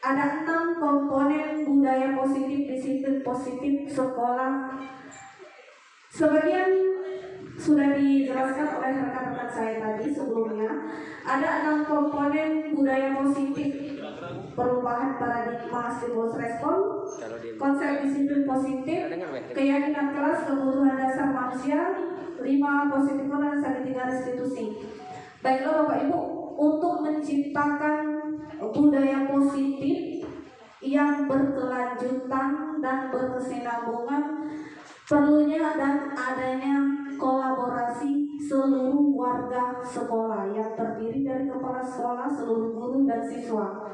ada 6 komponen budaya positif, disiplin positif sekolah. Sebagian sudah dijelaskan oleh rekan-rekan saya tadi sebelumnya. Ada 6 komponen budaya positif: perubahan paradigma stimulus respon, konsep disiplin positif, keyakinan kelas, kebutuhan dasar manusia, 5 positif dan segitiga restitusi. Baiklah Bapak Ibu, untuk menciptakan budaya positif yang berkelanjutan dan berkesinambungan, perlunya dan adanya kolaborasi seluruh warga sekolah yang terdiri dari kepala sekolah, seluruh guru dan siswa.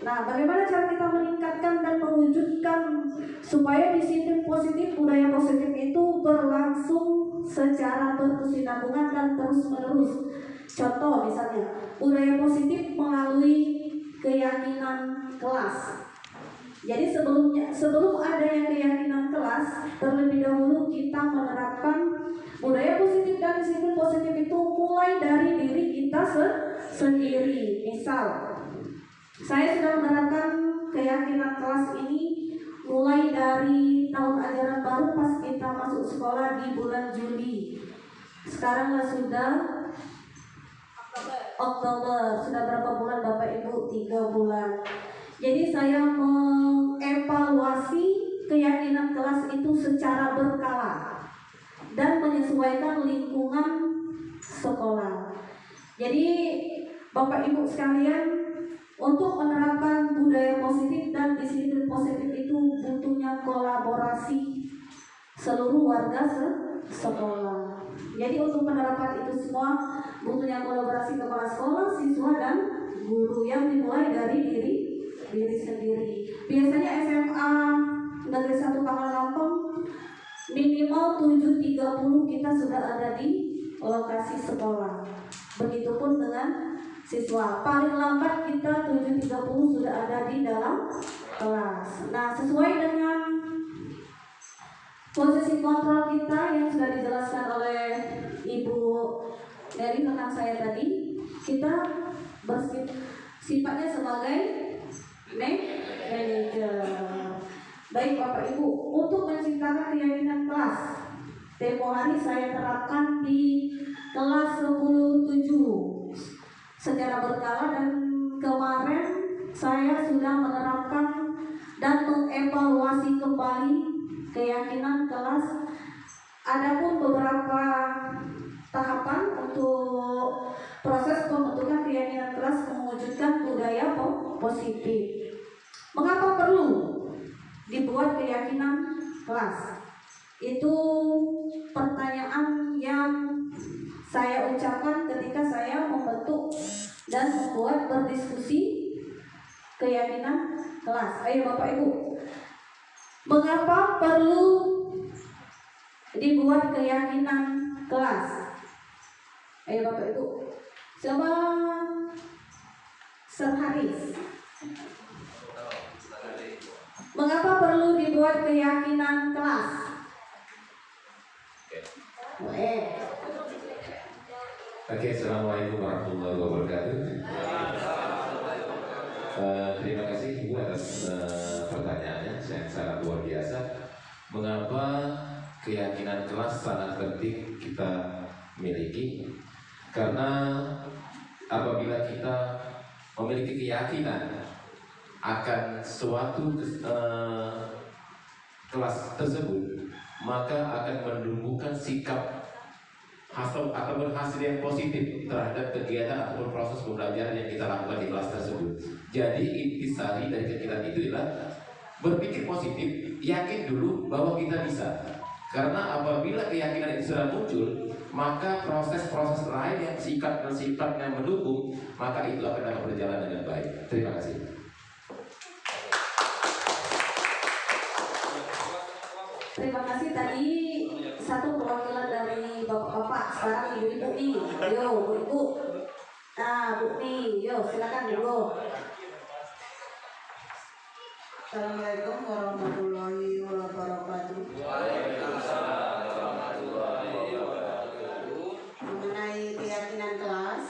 Nah, bagaimana cara kita meningkatkan dan mewujudkan supaya disiplin positif, budaya positif itu berlangsung secara berkesinambungan dan terus-menerus? Contoh misalnya, budaya positif melalui keyakinan kelas. Jadi sebelum adanya keyakinan kelas, terlebih dahulu kita menerapkan budaya positif dan disiplin positif itu mulai dari diri kita sendiri. Misal, saya sudah menerapkan keyakinan kelas ini mulai dari tahun ajaran baru pas kita masuk sekolah di bulan Juli. Sekarang sudah Oktober, sudah berapa bulan Bapak Ibu? 3 bulan. Jadi saya mengevaluasi keyakinan kelas itu secara berkala dan menyesuaikan lingkungan sekolah. Jadi Bapak Ibu sekalian, untuk menerapkan budaya positif dan disiplin positif itu butuhnya kolaborasi seluruh warga sekolah. Jadi untuk penerapan itu semua butuhnya kolaborasi kepala sekolah, siswa dan guru yang dimulai dari diri sendiri. Biasanya SMA Negeri 1 Pangkalan Lapang minimal 7.30 kita sudah ada di lokasi sekolah. Begitupun dengan siswa. Paling lambat kita 7.30 sudah ada di dalam kelas. Nah, sesuai dengan posisi kontrol kita yang sudah dijelaskan oleh Ibu dari rekan saya tadi, kita sifatnya sebagai manajer. Baik Bapak Ibu, untuk menciptakan keyakinan kelas, tempo hari saya terapkan di kelas 10-7 secara berkala, dan kemarin saya sudah menerapkan dan mengevaluasi kembali keyakinan kelas. Adapun beberapa tahapan untuk proses pembentukan keyakinan kelas mewujudkan budaya positif. Mengapa perlu dibuat keyakinan kelas? Itu pertanyaan yang saya ucapkan ketika saya membentuk dan membuat berdiskusi keyakinan kelas. Ayo Bapak Ibu, mengapa perlu dibuat keyakinan kelas? Ayo Bapak Ibu, coba Haris. Mengapa perlu dibuat keyakinan kelas? Oke, assalamualaikum warahmatullahi wabarakatuh. Terima kasih Ibu atas pertanyaannya yang sangat luar biasa. Mengapa keyakinan kelas sangat penting kita miliki? Karena apabila kita memiliki keyakinan akan suatu kelas tersebut, maka akan menumbuhkan sikap ataupun hasil yang positif terhadap kegiatan ataupun proses pembelajaran yang kita lakukan di kelas tersebut. Jadi intisari dari kegiatan itu adalah berpikir positif, yakin dulu bahwa kita bisa. Karena apabila keyakinan itu sudah muncul, maka proses-proses lain yang sifatnya mendukung, maka itu akan dapat berjalan dengan baik. Terima kasih. Terima kasih tadi satu perwakilan dari bapak-bapak, sekarang ibu-ibu nih. Yo, ibu. Nah, bu nih, yo silakan ibu. Assalamualaikum warahmatullahi wabarakatuh. Mengenai keyakinan kelas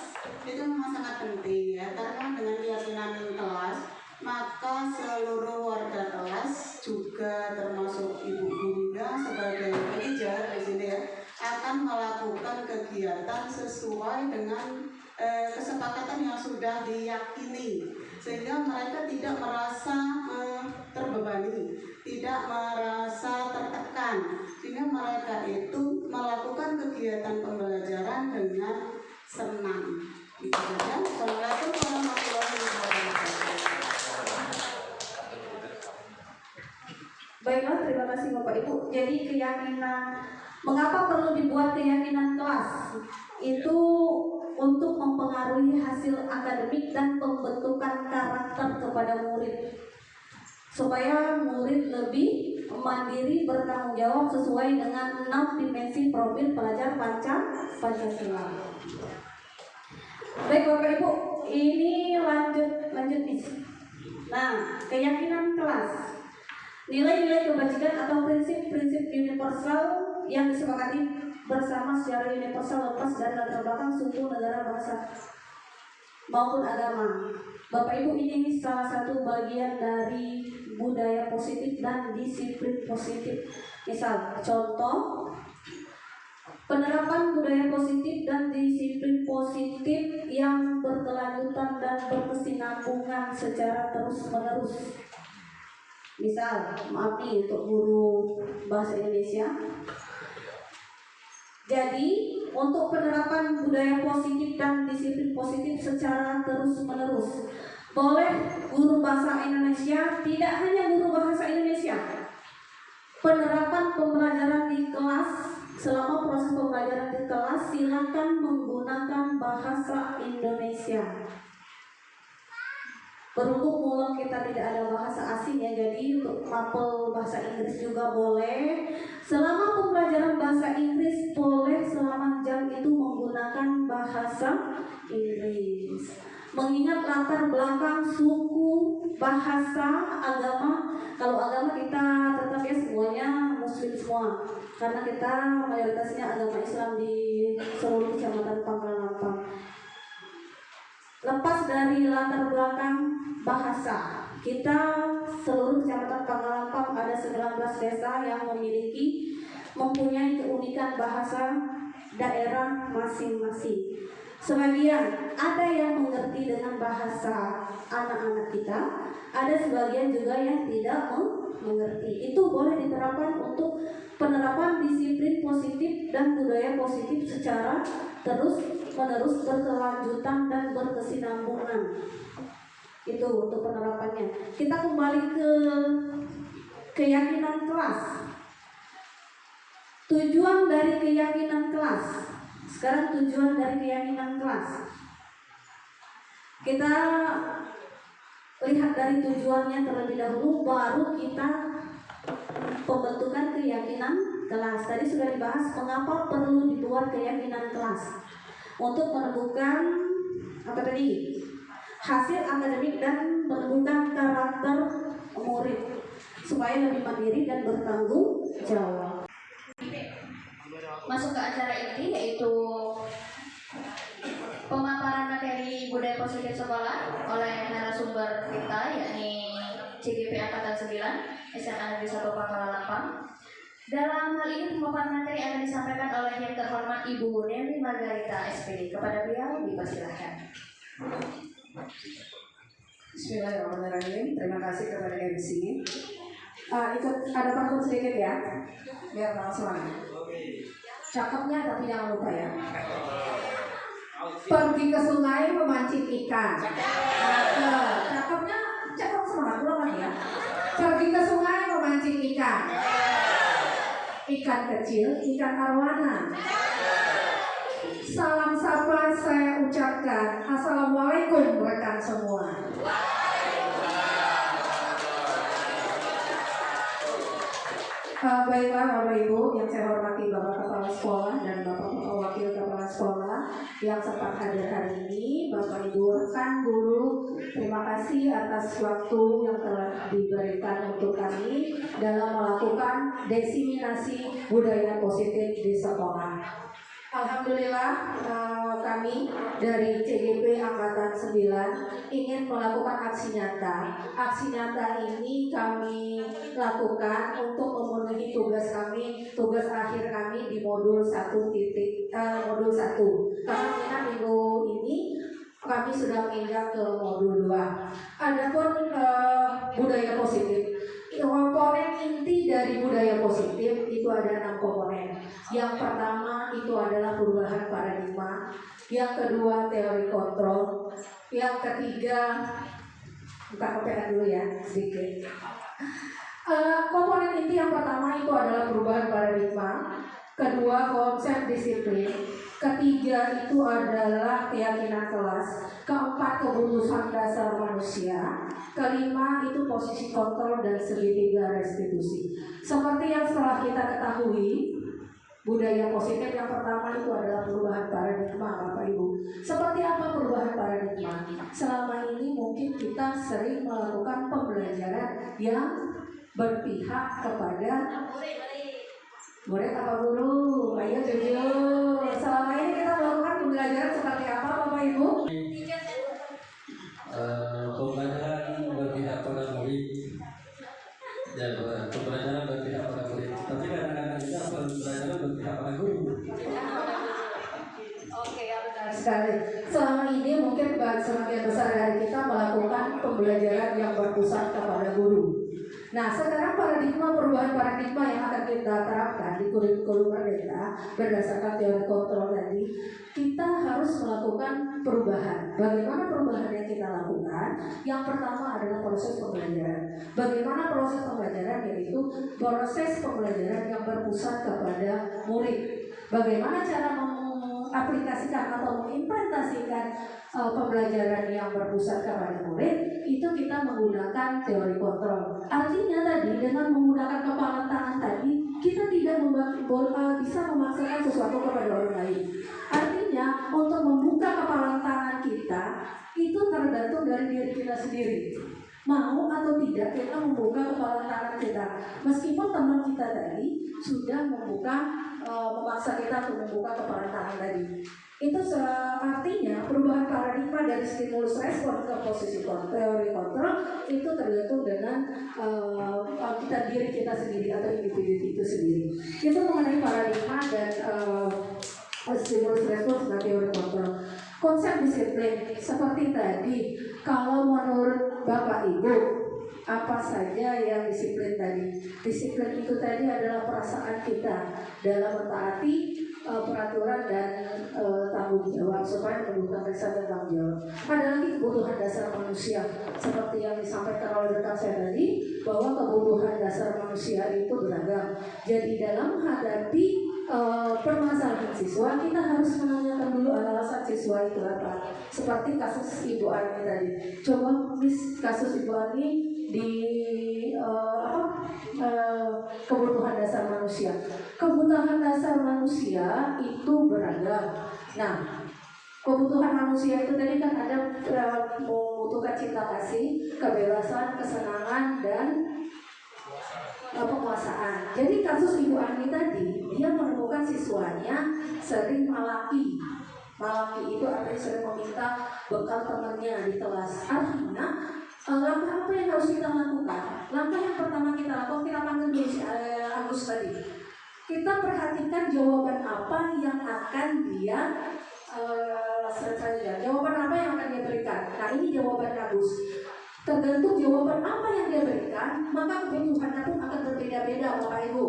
itu memang sangat penting ya, karena dengan keyakinan kelas maka seluruh warga kelas juga termasuk ibu gurunya sebagai manajer di sini ya akan melakukan kegiatan sesuai dengan kesepakatan yang sudah diyakini, sehingga mereka tidak merasa terbebani, tidak merasa tertekan, sehingga mereka itu melakukan kegiatan pembelajaran dengan senang. Itu saja. Assalamualaikum warahmatullahi wabarakatuh. Baiklah, terima kasih Bapak Ibu. Jadi keyakinan, mengapa perlu dibuat keyakinan kelas? Itu untuk mempengaruhi hasil akademik dan pembentukan karakter kepada murid, supaya murid lebih mandiri, bertanggung jawab sesuai dengan 6 dimensi profil pelajar Pancasila. Baik Bapak Ibu, ini lanjut nih. Nah, keyakinan kelas, nilai-nilai kebajikan atau prinsip-prinsip universal yang disepakati bersama secara universal lepas dari latar belakang suku, negara, bangsa maupun agama. Bapak Ibu, ini salah satu bagian dari budaya positif dan disiplin positif. Misal, contoh penerapan budaya positif dan disiplin positif yang berkelanjutan dan berkesinambungan secara terus-menerus. Misal, maaf nih untuk guru bahasa Indonesia. Jadi, untuk penerapan budaya positif dan disiplin positif secara terus-menerus, boleh guru bahasa Indonesia, tidak hanya guru bahasa Indonesia. Penerapan pembelajaran di kelas, selama proses pembelajaran di kelas, silakan menggunakan bahasa Indonesia. Berhubung mulai kita tidak ada bahasa asing ya, jadi untuk mapel bahasa Inggris juga boleh. Selama pembelajaran bahasa Inggris boleh selama jam itu menggunakan bahasa Inggris. Mengingat latar belakang suku, bahasa, agama. Kalau agama kita tetap ya semuanya Muslim semua, karena kita mayoritasnya agama Islam di seluruh kecamatan Pangkalan Lampang. Lepas dari latar belakang bahasa, kita seluruh kecamatan Pangkalan Lampang ada 19 desa yang mempunyai keunikan bahasa daerah masing-masing. Sebagian ada yang mengerti dengan bahasa anak-anak kita, ada sebagian juga yang tidak mengerti. Itu boleh diterapkan untuk penerapan disiplin positif dan budaya positif secara terus-menerus, berkelanjutan dan berkesinambungan. Itu untuk penerapannya. Kita kembali ke keyakinan kelas. Tujuan dari keyakinan kelas. Sekarang tujuan dari keyakinan kelas. Kita lihat dari tujuannya terlebih dahulu, baru kita pembentukan keyakinan kelas. Tadi sudah dibahas mengapa perlu dibuat keyakinan kelas. Untuk menentukan apa tadi? Hasil akademik dan menentukan karakter murid supaya lebih mandiri dan bertanggung jawab. Masuk ke acara inti, yaitu pemaparan materi budaya positif sekolah oleh narasumber kita, yakni CGP Angkatan 9 SMA Negeri 1 Pangkalan Lampang. Dalam hal ini pemaparan materi akan disampaikan oleh yang terhormat Ibu Nelly Margarita SPD. Kepada beliau dipersilahkan. Bismillahirrahmanirrahim. Terima kasih kepada MC. Ikut ada pantun sedikit ya, biar langsung. Cakepnya tapi jangan lupa ya. Pergi ke sungai memancing ikan. Cakepnya cakep semangat ulang ya. Pergi ke sungai memancing ikan. Ikan kecil, ikan arwana. Salam sapa saya ucapkan. Assalamualaikum rekan semua. Baiklah Bapak Ibu yang saya hormati Bapak Kepala Sekolah dan Bapak Wakil Kepala Sekolah yang sempat hadir hari ini, Bapak Ibu rekan guru, terima kasih atas waktu yang telah diberikan untuk kami dalam melakukan desiminasi budaya positif di sekolah. Alhamdulillah kami dari CGP Angkatan 9 ingin melakukan aksi nyata. Aksi nyata ini kami lakukan untuk memenuhi tugas kami, tugas akhir kami di modul 1. Modul 1. Karena minggu ini kami sudah menginjak ke modul 2. Adapun budaya positif. Komponen inti dari budaya positif itu ada 6 komponen. Yang pertama itu adalah perubahan paradigma. Yang kedua teori kontrol. Yang ketiga, buka KPR dulu ya sedikit. Komponen inti yang pertama itu adalah perubahan paradigma. Kedua konsep disiplin. Ketiga itu adalah keyakinan kelas. Keempat kebutuhan dasar manusia. Kelima itu posisi kontrol dan segitiga restitusi. Seperti yang setelah kita ketahui, budaya positif yang pertama itu adalah perubahan paradigma, Bapak Ibu. Seperti apa perubahan paradigma? Selama ini mungkin kita sering melakukan pembelajaran yang berpihak kepada murid apa guru? Ayo jujur. Selama ini kita melakukan pembelajaran seperti apa, Bapak Ibu? Pembelajaran berpihak pada murid. Ya, pembelajaran berpihak pada murid. Tapi kadang-kadang juga pembelajaran berpihak pada guru. Oke, ya benar sekali. Selama ini mungkin sebagian besar dari kita melakukan pembelajaran yang berpusat kepada guru. Nah, sekarang perubahan paradigma yang akan kita terapkan di kurikulum Merdeka berdasarkan teori kontrol tadi, kita harus melakukan perubahan. Bagaimana perubahan yang kita lakukan? Yang pertama adalah proses pembelajaran. Bagaimana proses pembelajaran? Yaitu proses pembelajaran yang berpusat kepada murid. Bagaimana cara mengaplikasikan atau mengimplementasikan pembelajaran yang berpusat kepada murid, itu kita menggunakan teori kontrol. Artinya tadi dengan menggunakan kepala tangan tadi, kita tidak bisa memaksakan sesuatu kepada orang lain. Artinya untuk membuka kepala tangan kita itu tergantung dari diri kita sendiri. Mau atau tidak kita membuka kepala tangan kita. Meskipun teman kita tadi sudah memaksa kita untuk membuka kepala tangan tadi. Itu artinya perubahan paradigma dari stimulus respon ke posisi teori kontrol itu tergantung dengan diri kita sendiri atau individu itu sendiri. Itu mengenai paradigma dan stimulus respon dan teori kontrol. Konsep disiplin seperti tadi, kalau menurut Bapak Ibu apa saja yang disiplin tadi? Disiplin itu tadi adalah perasaan kita dalam mentaati peraturan dan tanggung jawab supaya mendukung rasa dan tanggung jawab. Ada lagi kebutuhan dasar manusia seperti yang disampaikan oleh rekan saya tadi, bahwa kebutuhan dasar manusia itu beragam. Jadi dalam menghadapi permasalahan siswa, kita harus menanyakan dulu alasan siswa itu apa. Seperti kasus Ibu Ani tadi. Coba kasus Ibu Ani di kebutuhan dasar manusia. Kebutuhan dasar manusia itu beragam. Nah, kebutuhan manusia itu tadi kan ada membutuhkan cinta kasih, kebebasan, kesenangan, dan penguasaan. Jadi kasus Ibu Ani tadi, dia menemukan siswanya sering malaki. Malaki itu artinya sering meminta bekal temannya di kelas. Artinya langkah apa yang harus kita lakukan? Langkah yang pertama kita lakukan, kita panggil dulu si Agus tadi. Kita perhatikan jawaban apa yang akan dia jawaban apa yang akan dia berikan. Nah, ini jawaban Agus. Tergantung jawaban apa yang dia berikan, maka kebutuhannya pun akan berbeda-beda, Bapak Ibu.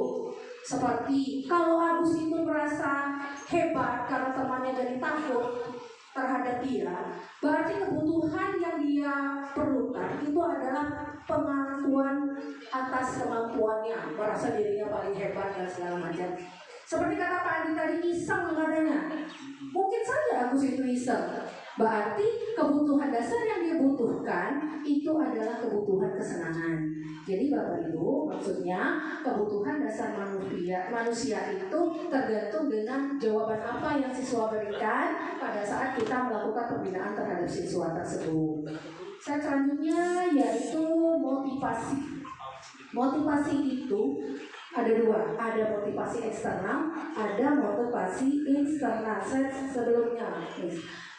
Seperti kalau Agus itu merasa hebat karena temannya jadi takut terhadap dia, berarti kebutuhan yang dia perlukan itu adalah pengakuan atas kemampuannya, merasa dirinya paling hebat dan segala macam. Seperti kata Pak Andi tadi, iseng katanya. Mungkin saja Agus itu iseng. Berarti kebutuhan dasar yang dia butuhkan itu adalah kebutuhan kesenangan. Jadi Bapak Ibu, maksudnya kebutuhan dasar manusia itu tergantung dengan jawaban apa yang siswa berikan pada saat kita melakukan pembinaan terhadap siswa tersebut. Selanjutnya yaitu motivasi. Motivasi itu ada dua, ada motivasi eksternal, ada motivasi internal. Sebelumnya,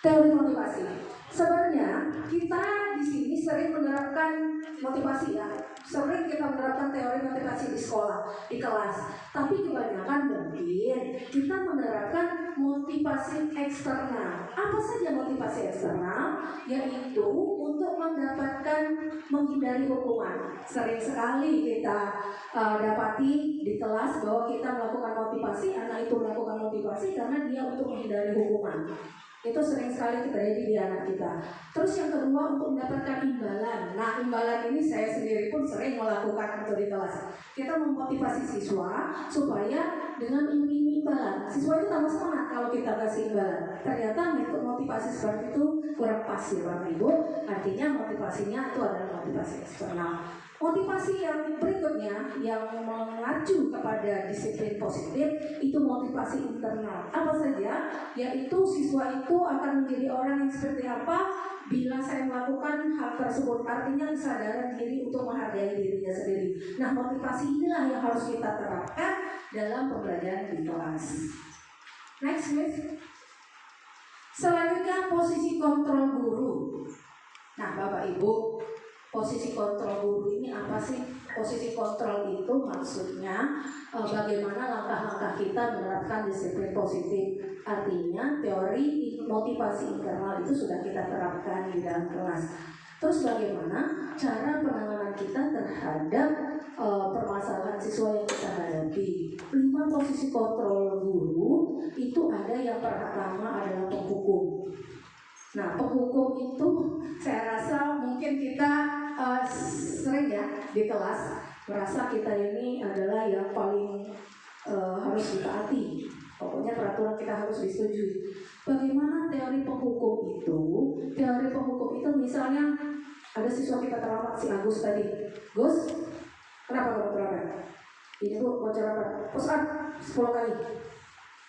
teori motivasi. Sebenarnya kita di sini sering menerapkan motivasi ya, sering kita menerapkan teori motivasi di sekolah, di kelas. Tapi kebanyakan mungkin kita menerapkan motivasi eksternal. Apa saja motivasi eksternal? Yaitu untuk mendapatkan menghindari hukuman. Sering sekali kita dapati di kelas bahwa kita melakukan motivasi, anak itu melakukan motivasi karena dia untuk menghindari hukuman. Itu sering sekali terjadi di anak kita. Terus yang kedua untuk mendapatkan imbalan. Nah, imbalan ini saya sendiri pun sering melakukan untuk di kelas. Kita memotivasi siswa supaya dengan imbalan, siswa itu tambah semangat kalau kita kasih imbalan. Ternyata metode motivasi seperti itu kurang pas ya Bapak Ibu. Artinya motivasinya itu adalah motivasi eksternal. Motivasi yang berikutnya yang mengacu kepada disiplin positif itu motivasi internal. Apa saja? Yaitu siswa itu akan menjadi orang yang seperti apa bila saya melakukan hal tersebut. Artinya kesadaran diri untuk menghargai dirinya sendiri. Nah, motivasi inilah yang harus kita terapkan dalam pembelajaran di kelas. Next, please. Selanjutnya posisi kontrol guru. Nah, Bapak Ibu, posisi kontrol guru ini apa sih? Posisi kontrol itu maksudnya bagaimana langkah-langkah kita menerapkan disiplin positif. Artinya teori motivasi internal itu sudah kita terapkan di dalam kelas. Terus bagaimana cara penanganan kita terhadap permasalahan siswa yang kita hadapi. 5 posisi kontrol guru itu ada yang pertama adalah penghukum. Nah, penghukum itu saya rasa mungkin kita sering ya di kelas merasa kita ini adalah yang paling harus ditaati. Pokoknya peraturan kita harus disetujui. Bagaimana teori penghukum itu? Teori penghukum itu misalnya ada siswa kita terlambat, si Agus tadi. Gus, kenapa kamu terlambat? Ini Bu, mau cerita. Push up 10 kali.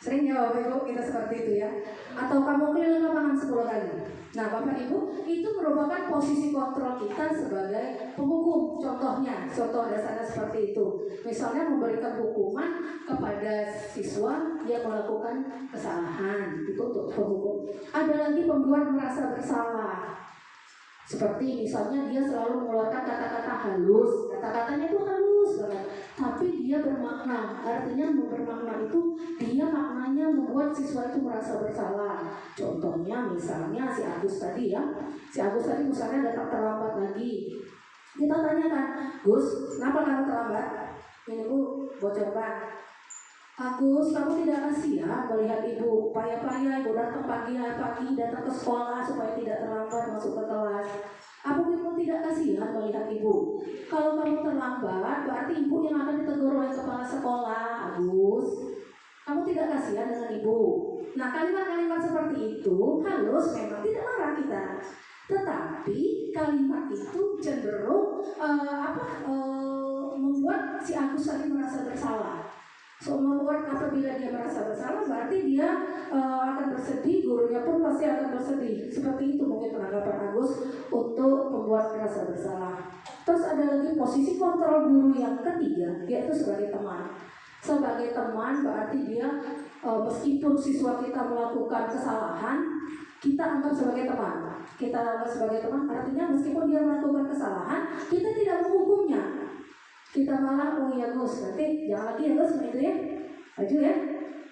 Sering ya Bapak Ibu kita seperti itu ya. Atau kamu keliling lapangan 10 kali. Nah Bapak Ibu itu merupakan posisi kontrol kita sebagai penghukum. Contoh dasarnya seperti itu. Misalnya memberikan hukuman kepada siswa yang melakukan kesalahan. Itu untuk penghukum. Ada lagi pembuat merasa bersalah. Seperti misalnya dia selalu mengeluarkan kata-kata halus. Kata-katanya itu halus banget. Tapi dia bermakna. Artinya bermakna itu dia maknanya membuat siswa itu merasa bersalah. Contohnya misalnya si Agus tadi ya. Si Agus tadi misalnya datang terlambat lagi. Kita tanyakan, Gus, kenapa kamu terlambat? Ini Bu, bocorkan. Agus, kamu tidak kasihan melihat ibu payah-payah, ibu datang pagi datang ke sekolah supaya tidak terlambat masuk ke kelas. Apa ibu tidak kasihan melihat ibu? Kalau kamu terlambat, berarti ibu yang akan ditegur oleh kepala sekolah. Agus, kamu tidak kasihan dengan ibu. Nah, kalimat-kalimat seperti itu halus memang tidak marah kita. Tetapi kalimat itu cenderung membuat si Agus tadi merasa bersalah. So, membuat apabila dia merasa bersalah berarti dia akan bersedih, gurunya pun pasti akan bersedih. Seperti itu mungkin penanggapan Agus untuk membuat merasa bersalah. Terus ada lagi posisi kontrol guru yang ketiga, yaitu sebagai teman. Sebagai teman berarti dia meskipun siswa kita melakukan kesalahan, kita anggap sebagai teman. Kita anggap sebagai teman artinya meskipun dia melakukan kesalahan, kita tidak menghukumnya. Kita malah, oh ya Gus, nanti jangan lagi ya Gus, itu ya, maju ya.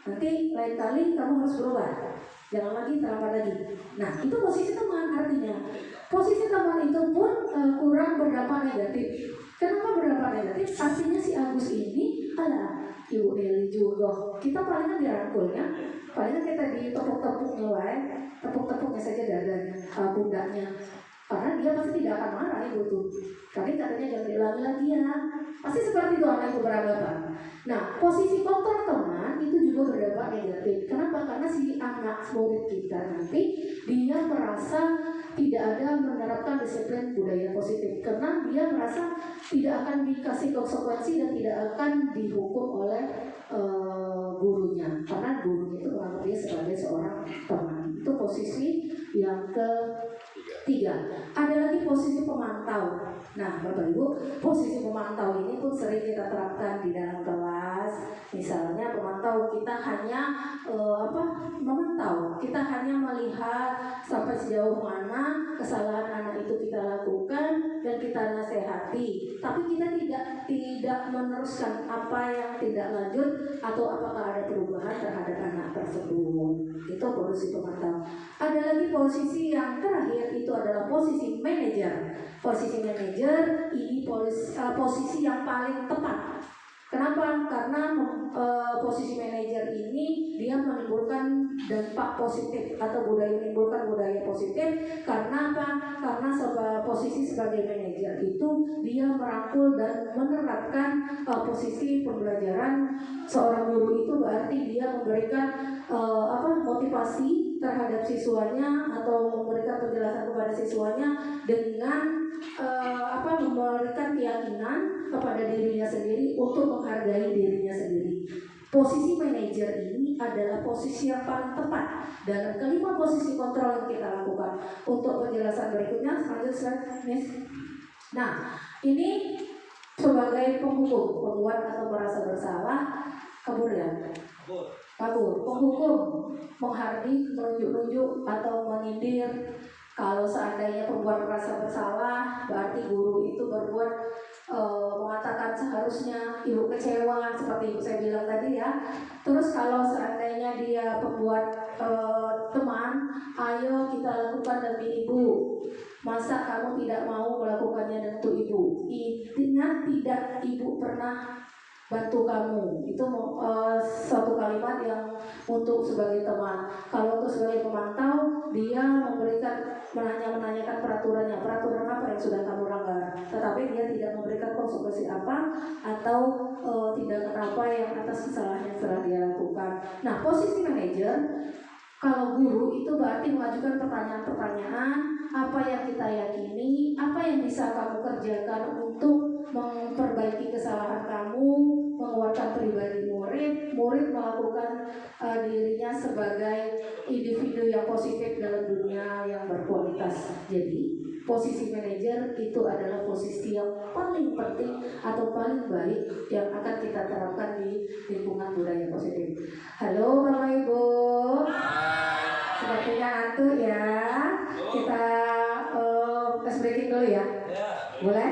Nanti lain kali kamu harus berubah, jangan lagi terlambat lagi. Nah itu posisi teman artinya. Posisi teman itu pun kurang berdampak negatif. Kenapa berdampak negatif? Artinya si Agus ini adalah Ibu Deli juga. Kita palingan dirangkulnya, palingan kita ditepuk-tepuknya wae, tepuk-tepuknya saja dadanya, pundaknya. Karena dia pasti tidak akan marah ibu tuh. Tapi katanya jangan diulangi lagi ya. Pasti seperti itu anak ibu beranggapan. Nah, posisi kontrol teman itu juga berdampak negatif. Kenapa? Karena si anak murid kita nanti dia merasa tidak ada menerapkan disiplin budaya positif. Karena dia merasa tidak akan dikasih konsekuensi dan tidak akan dihukum oleh gurunya. Karena gurunya itu menganggap dia sebagai seorang teman. Itu posisi yang ketiga. Ada lagi posisi pemantau. Nah, Bapak Ibu, posisi pemantau ini pun sering kita terapkan di dalam kelas. Misalnya pemantau kita hanya memantau, kita hanya melihat sampai sejauh mana kesalahan anak itu kita lakukan dan kita nasihati. Tapi kita tidak meneruskan apa yang tidak lanjut atau apakah ada perubahan terhadap anak tersebut. Itu posisi pemantau. Ada lagi posisi yang terakhir, itu adalah posisi manajer. Posisi manajer ini posisi yang paling tepat. Kenapa? Karena posisi manajer ini dia menimbulkan dampak positif atau menimbulkan budaya positif. Karena apa? Karena posisi sebagai manajer itu dia merangkul dan menerapkan posisi pembelajaran. Seorang guru itu berarti dia memberikan motivasi terhadap siswanya atau memberikan penjelasan kepada siswanya dengan memberikan keyakinan kepada dirinya sendiri untuk menghargai dirinya sendiri. Posisi manajer ini adalah posisi yang paling tepat dalam kelima posisi kontrol yang kita lakukan. Untuk penjelasan berikutnya, selanjutnya, Miss. Nah, ini sebagai penghukum, pembuat atau merasa bersalah, kabur ya? Kabur, penghukum, menghardik, menunjuk-nunjuk atau menyindir. Kalau seandainya pembuat merasa bersalah, berarti guru itu berbuat mengatakan seharusnya ibu kecewa, seperti ibu saya bilang tadi ya. Terus kalau seandainya dia pembuat teman, ayo kita lakukan demi ibu. Masa kamu tidak mau melakukannya untuk ibu? Intinya tidak ibu pernah bantu kamu. Itu suatu kalimat yang untuk sebagai teman. Kalau untuk sebagai pemantau, dia menanyakan peraturan apa yang sudah kamu langgar, tetapi dia tidak memberikan konsekuensi apa atau tindakan apa yang atas kesalahan yang telah dia lakukan. Nah, posisi manajer, kalau guru itu berarti mengajukan pertanyaan-pertanyaan, apa yang kita yakini, apa yang bisa kamu kerjakan untuk memperbaiki kesalahan kamu, menguatkan pribadi murid melakukan dirinya sebagai individu yang positif dalam dunia yang berkualitas. Jadi posisi manajer itu adalah posisi yang paling penting atau paling baik yang akan kita terapkan di lingkungan budaya positif. Halo Bapak Ibu, sepertinya ngantuk ya. Kita breaking dulu ya. Boleh?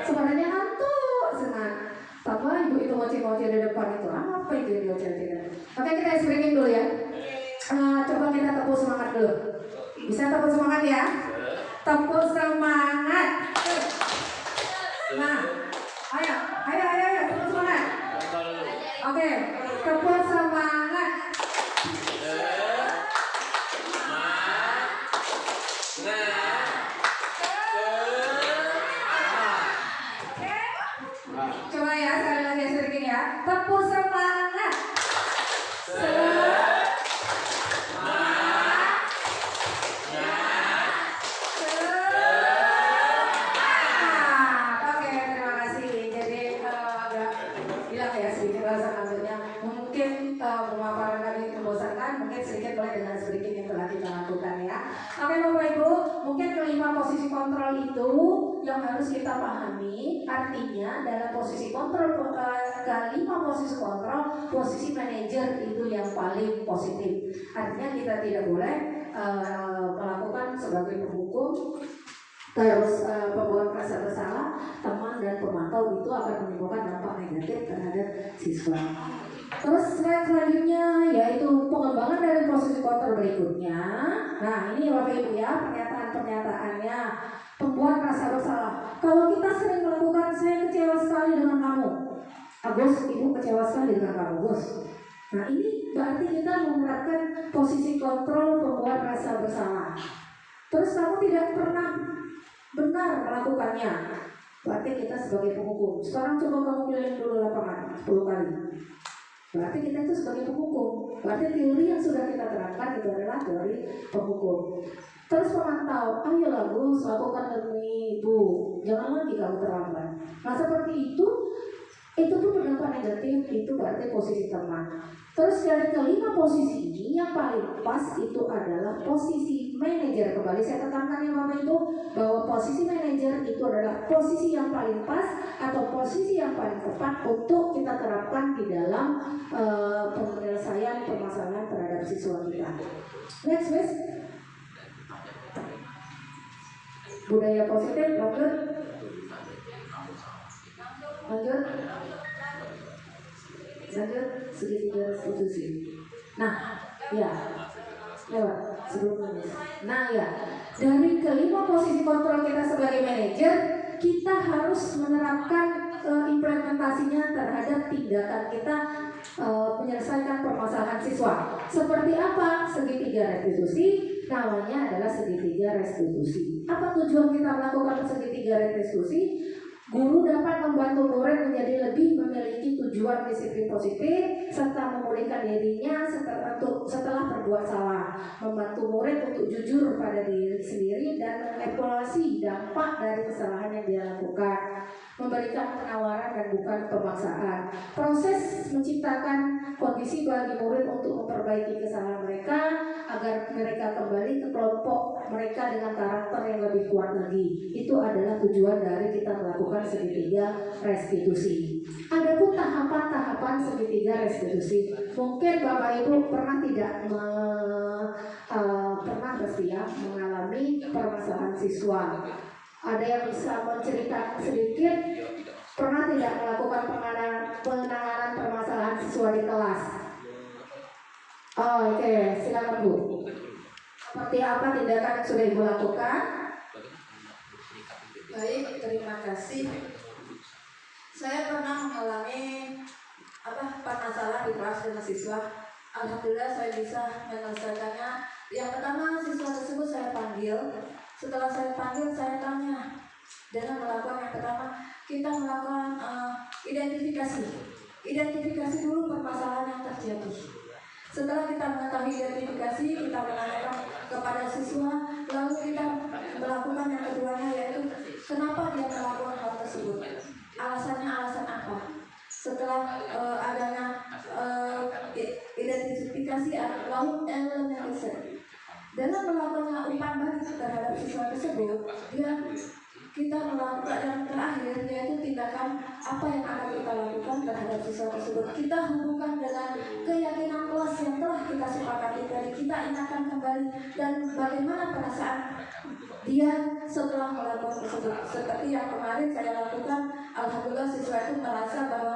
Sebenarnya ngantuk senang. Apa ibu itu moci-moci di depan itu? Apa itu yang dioceh-ocehkan? Oke, kita breaking dulu ya. Coba kita tepuk semangat dulu. Bisa tepuk semangat ya? Tepuk semangat. Nah, ayo, tepuk semangat. Oke, tepuk semangat. Coba ya, sekali lagi sedikit ya. Tepuk semangat. Oke, terima kasih. Jadi agak bilang ya sedikit bahasa ngantuknya. Mungkin pemaparan kami membosankan, mungkin sedikit boleh dengan sedikit yang telah kita lakukan ya. Oke Bapak Ibu, mungkin kelima posisi kontrol itu yang harus kita pahami. Artinya dalam posisi kontrol, kelima posisi kontrol, posisi manajer itu yang paling positif. Artinya kita tidak boleh melakukan sebagai penghukum. Terus pembuat merasa bersalah, teman dan pemantau itu akan menimbulkan dampak negatif terhadap siswa. Terus slide selanjutnya yaitu pengembangan dari posisi kontrol berikutnya. Nah ini Bapak Ibu ya, pernyataan-pernyataannya. Pembuat merasa bersalah. Kalau kita sering melakukan, saya kecewa sekali dengan kamu. Agus, ibu kecewa sekali dengan kamu, Gus. Nah ini berarti kita menerapkan posisi kontrol pembuat rasa bersalah. Terus kamu tidak pernah benar melakukannya, berarti kita sebagai penghukum. Sekarang coba kamu keliling dulu lapangan 10 kali. Berarti kita itu sebagai penghukum. Berarti teori yang sudah kita terapkan itu adalah teori penghukum. Terus memantau, ayolah Gus, lakukan demi ibu, jangan lagi kamu terlambat. Nah seperti itu tuh pendapat negatif, itu berarti posisi teman. Terus dari kelima posisi ini yang paling pas itu adalah posisi manajer. Kembali saya tekankan ya Bapak Ibu, bahwa posisi manajer itu adalah posisi yang paling pas atau posisi yang paling tepat untuk kita terapkan di dalam penyelesaian permasalahan terhadap siswa kita. Next please. Budaya positif, lanjut. Segitiga restitusi. Nah, ya, lewat sebelum ini. Nah, ya, dari kelima posisi kontrol kita sebagai manajer, kita harus menerapkan implementasinya terhadap tindakan kita menyelesaikan permasalahan siswa. Seperti apa segitiga restitusi? Namanya adalah segitiga restitusi. Apa tujuan kita melakukan segitiga restitusi? Guru dapat membantu murid menjadi lebih memiliki tujuan disiplin positif serta memulihkan dirinya setelah berbuat salah, membantu murid untuk jujur pada diri sendiri dan mengevaluasi dampak dari kesalahan yang dia lakukan, memberikan penawaran dan bukan pemaksaan. Proses menciptakan kondisi bagi murid untuk memperbaiki kesalahan mereka agar mereka kembali ke kelompok mereka dengan karakter yang lebih kuat lagi. Itu adalah tujuan dari kita melakukan segitiga restitusi. Adapun tahapan-tahapan segitiga restitusi, mungkin Bapak Ibu pernah tidak mengalami permasalahan siswa. Ada yang bisa menceritakan sedikit pernah tidak melakukan penanganan permasalahan siswa di kelas? Oke, silakan Bu. Seperti apa tindakan yang sudah Ibu lakukan? Baik, terima kasih. Saya pernah mengalami permasalahan di kelas dengan siswa. Alhamdulillah saya bisa menyelesaikannya. Yang pertama siswa tersebut saya panggil. Setelah saya panggil, saya tanya. Dengan melakukan yang pertama, kita melakukan identifikasi. Identifikasi dulu permasalahan yang terjadi. Setelah kita mengetahui identifikasi, kita menanyakan kepada siswa, lalu kita melakukan yang keduanya, yaitu kenapa dia melakukan hal tersebut, alasannya alasan apa. Setelah adanya identifikasi, lalu eliminasi. Dengan melakukan umpan balik terhadap siswa tersebut, kita melakukan yang terakhir, yaitu tindakan apa yang akan kita lakukan terhadap siswa tersebut. Kita hubungkan dengan keyakinan kelas yang telah kita sepakati tadi. Kita ingatkan kembali dan bagaimana perasaan dia setelah melakukan tersebut. Seperti yang kemarin saya lakukan, alhamdulillah siswa itu merasa bahwa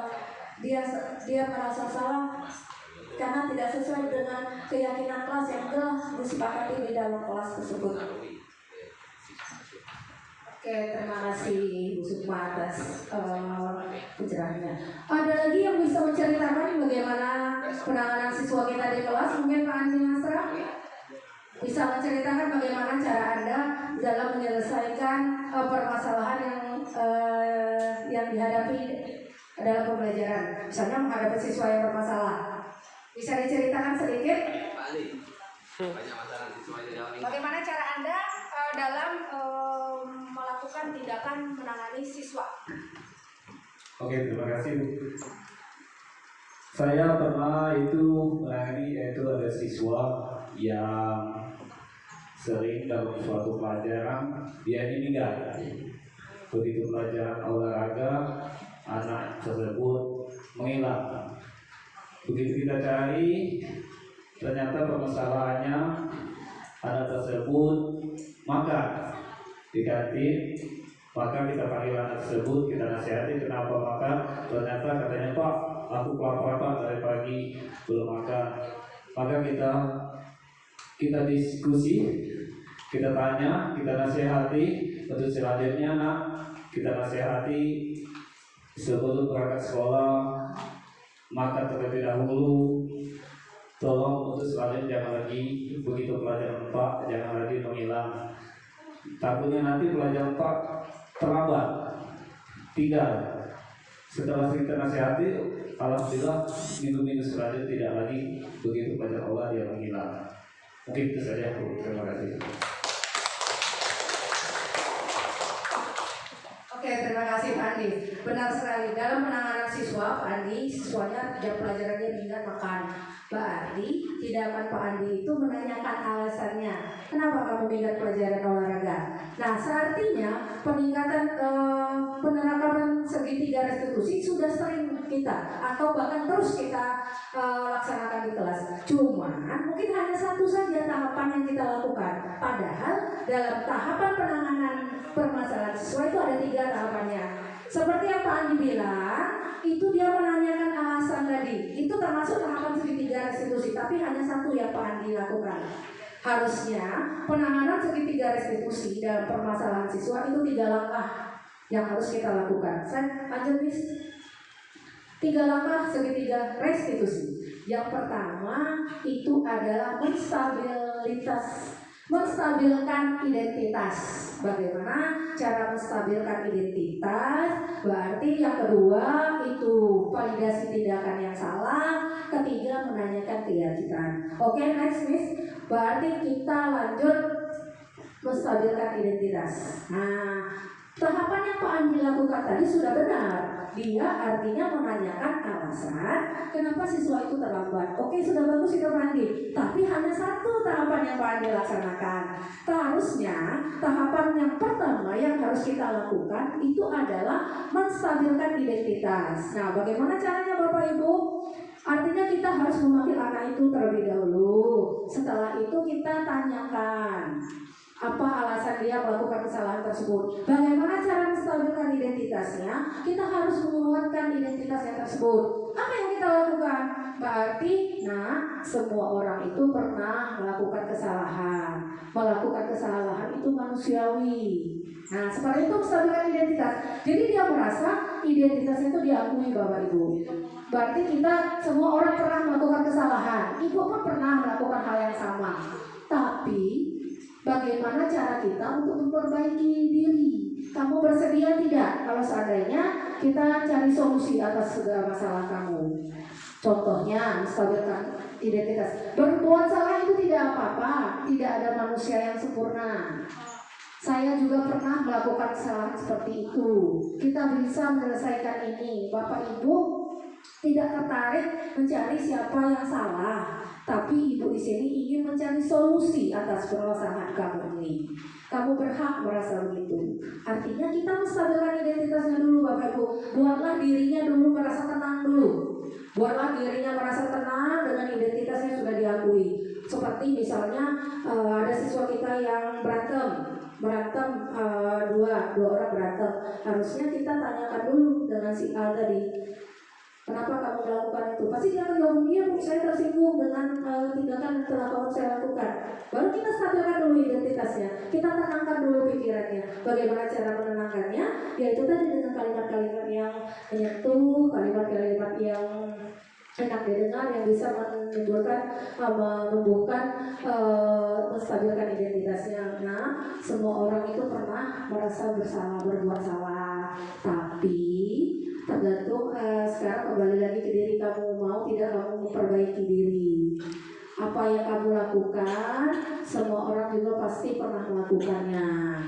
dia merasa salah karena tidak sesuai dengan keyakinan kelas yang telah disepakati di dalam kelas tersebut. Oke, terima kasih Bu Sukma atas pencerahannya. Ada lagi yang bisa menceritakan bagaimana penanganan siswa kita di kelas? Mungkin Pak Andi Nasra bisa menceritakan bagaimana cara Anda dalam menyelesaikan permasalahan yang dihadapi dalam pembelajaran. Misalnya menghadapi siswa yang bermasalah. Bisa diceritakan sedikit? Bagaimana cara Anda dalam melakukan tindakan menangani siswa? Oke, terima kasih Bu. Saya pernah menangani ada siswa yang sering dalam suatu pelajaran dia ini meninggal. Begitu pelajaran olahraga, anak tersebut menghilang. Begitu kita cari, ternyata permasalahannya anak tersebut makan di kantin. Maka kita panggil anak tersebut, kita nasihati kenapa makan. Ternyata katanya, Pak, aku lapar Pak dari pagi belum makan. Maka kita diskusi, kita tanya, kita nasihati. Untuk selanjutnya nak, kita nasihati sebelum berangkat sekolah maka terlebih dahulu tolong untuk sekalian jangan lagi begitu pelajaran 4 jangan lagi menghilang. Takutnya nanti pelajaran 4 terlambat, tinggal. Setelah kita nasihati, alhamdulillah minggu-minggu selanjutnya tidak lagi begitu pelajaran Allah dia menghilang. Mungkin itu saja. Terima kasih. Oke, terima kasih Pak Andi. Benar sekali, dalam penanganan siswa, Pak Andi, siswanya jam pelajarannya tinggal makan. Berarti tidak akan Pak Andi itu menanyakan alasannya kenapa kamu minggat pelajaran olahraga. Nah, seartinya peningkatan penerapan segitiga restitusi sudah sering kita atau bahkan terus kita laksanakan di kelas. Cuman mungkin hanya satu saja tahapan yang kita lakukan. Padahal dalam tahapan penanganan permasalahan siswa itu ada 3 tahapannya. Seperti yang Pak Andi bilang, itu dia menanyakan alasan tadi. Itu termasuk tahapan segitiga restitusi, tapi hanya satu yang Pak Andi lakukan. Harusnya penanganan segitiga restitusi dalam permasalahan siswa itu 3 langkah yang harus kita lakukan. Saya lanjut, Miss. 3 langkah segitiga restitusi. Yang pertama itu adalah menstabilkan identitas. Bagaimana cara menstabilkan identitas? Berarti yang kedua itu validasi tindakan yang salah. Ketiga menanyakan keyakinan. Oke, next Miss. Berarti kita lanjut menstabilkan identitas. Nah, tahapan yang Pak Andi lakukan tadi sudah benar. Dia artinya menanyakan alasan kenapa siswa itu terlambat. Oke, sudah bagus itu Pak Andi. Tapi hanya satu tahapan yang Pak Andi laksanakan. Harusnya tahapan yang pertama yang harus kita lakukan itu adalah menstabilkan identitas. Nah, bagaimana caranya Bapak Ibu? Artinya kita harus memanggil anak itu terlebih dahulu. Setelah itu kita tanyakan apa alasan dia melakukan kesalahan tersebut. Bagaimana cara menstabilkan identitasnya? Kita harus menguatkan identitasnya tersebut. Apa yang kita lakukan? Berarti, semua orang itu pernah melakukan kesalahan. Melakukan kesalahan itu manusiawi. Nah, seperti itu menstabilkan identitas. Jadi dia merasa identitasnya itu diakui Bapak Ibu. Berarti kita semua orang pernah melakukan kesalahan. Ibu pun pernah melakukan hal yang sama. Tapi bagaimana cara kita untuk memperbaiki diri? Kamu bersedia tidak kalau seandainya kita cari solusi atas segala masalah kamu? Contohnya, menstabilkan identitas. Berbuat salah itu tidak apa-apa. Tidak ada manusia yang sempurna. Saya juga pernah melakukan kesalahan seperti itu. Kita bisa menyelesaikan ini. Bapak Ibu tidak tertarik mencari siapa yang salah, tapi Ibu di sini ingin mencari solusi atas permasalahan kamu ini. Kamu berhak merasa begitu. Artinya kita menstabilkan identitasnya dulu Bapak Ibu. Buatlah dirinya dulu merasa tenang dulu. Buatlah dirinya merasa tenang dengan identitasnya sudah diakui. Seperti misalnya ada siswa kita yang berantem dua orang berantem. Harusnya kita tanyakan dulu dengan si A tadi, kenapa kamu melakukan itu? Pasti dia akan jawab, iya Bu, saya tersinggung dengan tindakan yang telah kamu saya lakukan. Baru kita stabilkan dulu identitasnya, kita tenangkan dulu pikirannya. Bagaimana cara menenangkannya? Yaitu tadi dengan kalimat-kalimat yang menyentuh, kalimat-kalimat yang enak didengar, yang bisa menumbuhkan menstabilkan identitasnya. Nah, semua orang itu pernah merasa bersalah, berbuat salah, tapi tergantung sekarang kembali lagi ke diri kamu, mau tidak kamu memperbaiki diri. Apa yang kamu lakukan, semua orang juga pasti pernah melakukannya.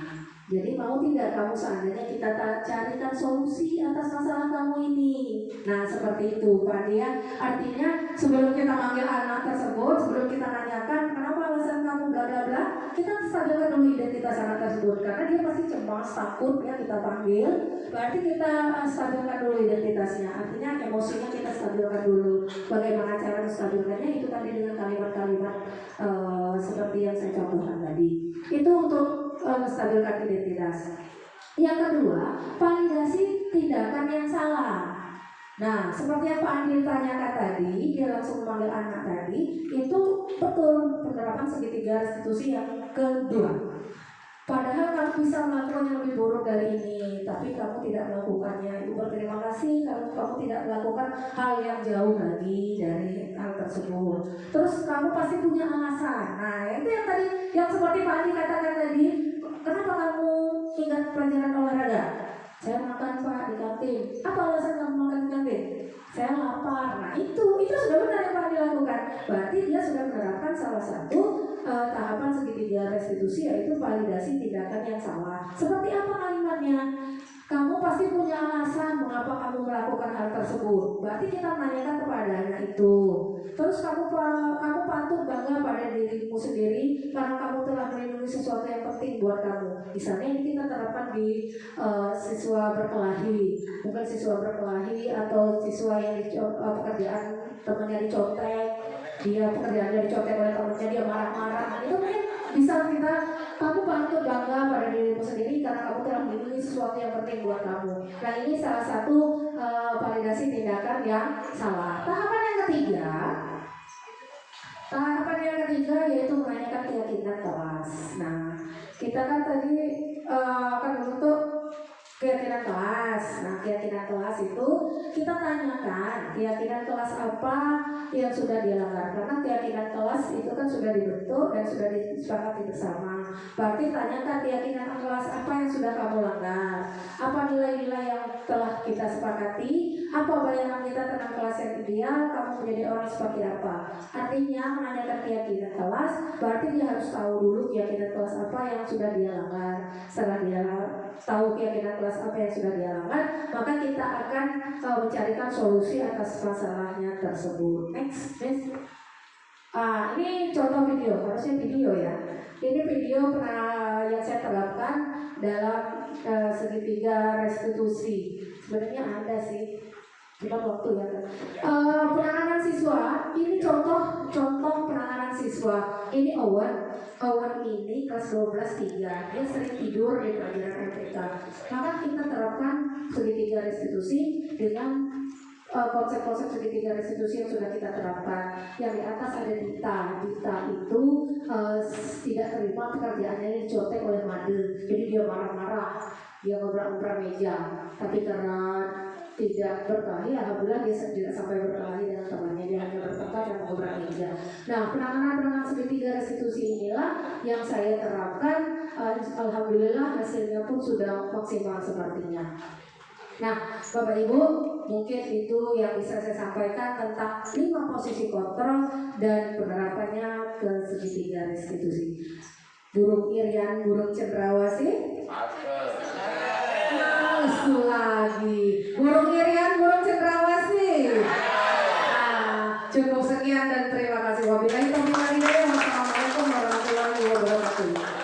Jadi mau tidak kamu seandainya kita carikan solusi atas masalah kamu ini. Nah, seperti itu Pak Dia. Artinya sebelum kita manggil anak tersebut, sebelum kita nanyakan kenapa alasan kamu bla bla bla, kita stabilkan dulu identitas anak tersebut. Karena dia pasti cemas, takut ya kita panggil. Berarti kita stabilkan dulu identitasnya. Artinya emosinya kita stabilkan dulu. Bagaimana cara menstabilkannya? Itu tadi dengan kalimat-kalimat seperti yang saya contohkan tadi. Itu untuk menstabilkan identitas. Yang kedua, validasi tindakan yang salah. Nah, seperti yang Pak Andi tanyakan tadi, dia langsung memanggil anak tadi, itu betul penerapan segitiga restitusi yang kedua. Padahal kamu bisa melakukan yang lebih buruk dari ini, tapi kamu tidak melakukannya. Ibu berterima kasih kalau kamu tidak melakukan hal yang jauh lagi dari hal tersebut. Terus kamu pasti punya alasan. Nah, itu yang tadi, yang seperti Pak Andi katakan tadi, kenapa kamu ingat pelajaran olahraga? Saya makan Pak di kantin. Apa alasan kamu makan di kantin? Saya lapar. Nah, itu sudah benar yang Pak Andi lakukan. Berarti dia sudah menerapkan salah satu tahapan segitiga restitusi, yaitu validasi tindakan yang salah. Seperti apa kalimatnya? Kamu pasti punya alasan mengapa kamu melakukan hal tersebut. Berarti kita menanyakan kepadanya itu. Terus kamu patut bangga pada dirimu sendiri karena kamu telah melindungi sesuatu yang penting buat kamu. Misalnya ini kita terapkan di siswa berkelahi, bukan siswa berkelahi atau siswa yang pekerjaan temannya dicontek, dia pekerjaannya dicontek oleh temannya, dia marah-marah. Nah, itu mungkin bisa kamu patut bangga pada dirimu sendiri karena kamu telah melindungi sesuatu yang penting buat kamu. Nah, ini salah satu validasi tindakan yang salah. Tahapan yang ketiga yaitu menanyakan keyakinan kelas. Nah, kita kan tadi akan membentuk keyakinan kelas. Nah, keyakinan kelas itu kita tanyakan keyakinan kelas apa yang sudah dilanggar, karena keyakinan kelas itu kan sudah dibentuk dan sudah disepakati bersama. Berarti tanyakan keyakinan kelas apa yang sudah kamu langgar, apa nilai-nilai yang telah kita sepakati, apa bayangan kita tentang kelas yang ideal, kamu menjadi orang seperti apa. Artinya menanyakan keyakinan kelas berarti dia harus tahu dulu keyakinan kelas apa yang sudah dia langgar. Setelah dia tahu keyakinan kelas apa yang sudah dia langgar, maka kita akan mencarikan solusi atas masalahnya tersebut. Next. Ini contoh video, harusnya video ya. Ini video yang saya terapkan dalam segitiga restitusi. Sebenarnya ada sih, cuma waktu ya. Penanganan siswa, ini contoh penanganan siswa. Ini Owen ini kelas 12 3, dia sering tidur di pelajaran MTK. Maka kita terapkan segitiga restitusi dengan konsep-konsep segitiga restitusi yang sudah kita terapkan. Yang di atas ada Dita itu tidak terima pekerjaannya dicontek oleh Made, jadi dia marah-marah, dia ngobrak-ngobrak meja. Tapi karena tidak berkelahi, alhamdulillah dia tidak sampai berkelahi dengan temannya, dia hanya bertengkar dan ngobrak meja. Nah, penanganan segitiga restitusi inilah yang saya terapkan. Alhamdulillah hasilnya pun sudah maksimal sepertinya. Nah, Bapak Ibu, mungkin itu yang bisa saya sampaikan tentang 5 posisi kontrol dan penerapannya ke segitiga restitusi. Burung Irian, burung cendrawasih. Males lagi. Burung Irian, burung cendrawasih. Cukup sekian dan terima kasih. Wabillahi taufiq wal hidayah. Wassalamualaikum warahmatullahi wabarakatuh.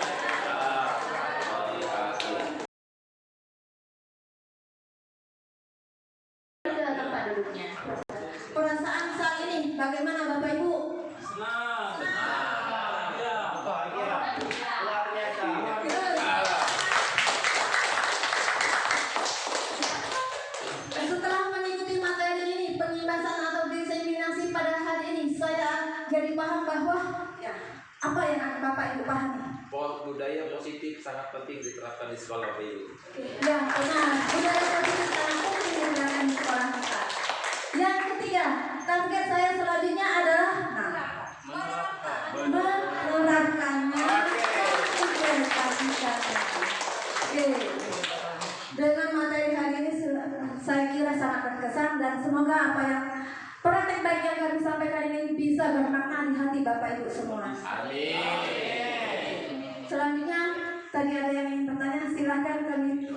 Perasaan saat ini bagaimana Bapak Ibu? Senang. Setelah mengikuti materi ini, penjelasan atau diseminasi pada hari ini, saya jadi paham bahwa apa yang akan Bapak Ibu pahami. Budaya positif sangat penting diterapkan di sekolah Bapak Ibu. Yang benar, budaya positif sangat penting diterapkan di sekolah kita. Yang ketiga, target saya selanjutnya adalah menerapkannya. Dengan materi hari ini saya kira sangat berkesan dan semoga apa yang praktek baik yang kami sampaikan ini bisa bermakna di hati Bapak Ibu semua. Amin. Selanjutnya, tadi ada yang ingin bertanya, silahkan kami.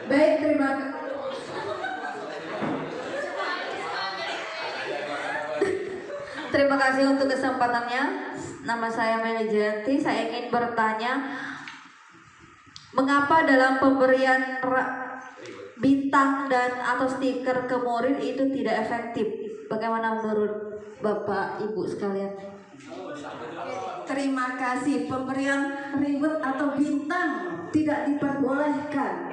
Baik, terima kasih. Terima kasih untuk kesempatannya. Nama saya Meli Jayanti. Saya ingin bertanya, mengapa dalam pemberian bintang dan atau stiker ke murid itu tidak efektif? Bagaimana menurut Bapak Ibu sekalian? Terima kasih. Pemberian reward atau bintang tidak diperbolehkan.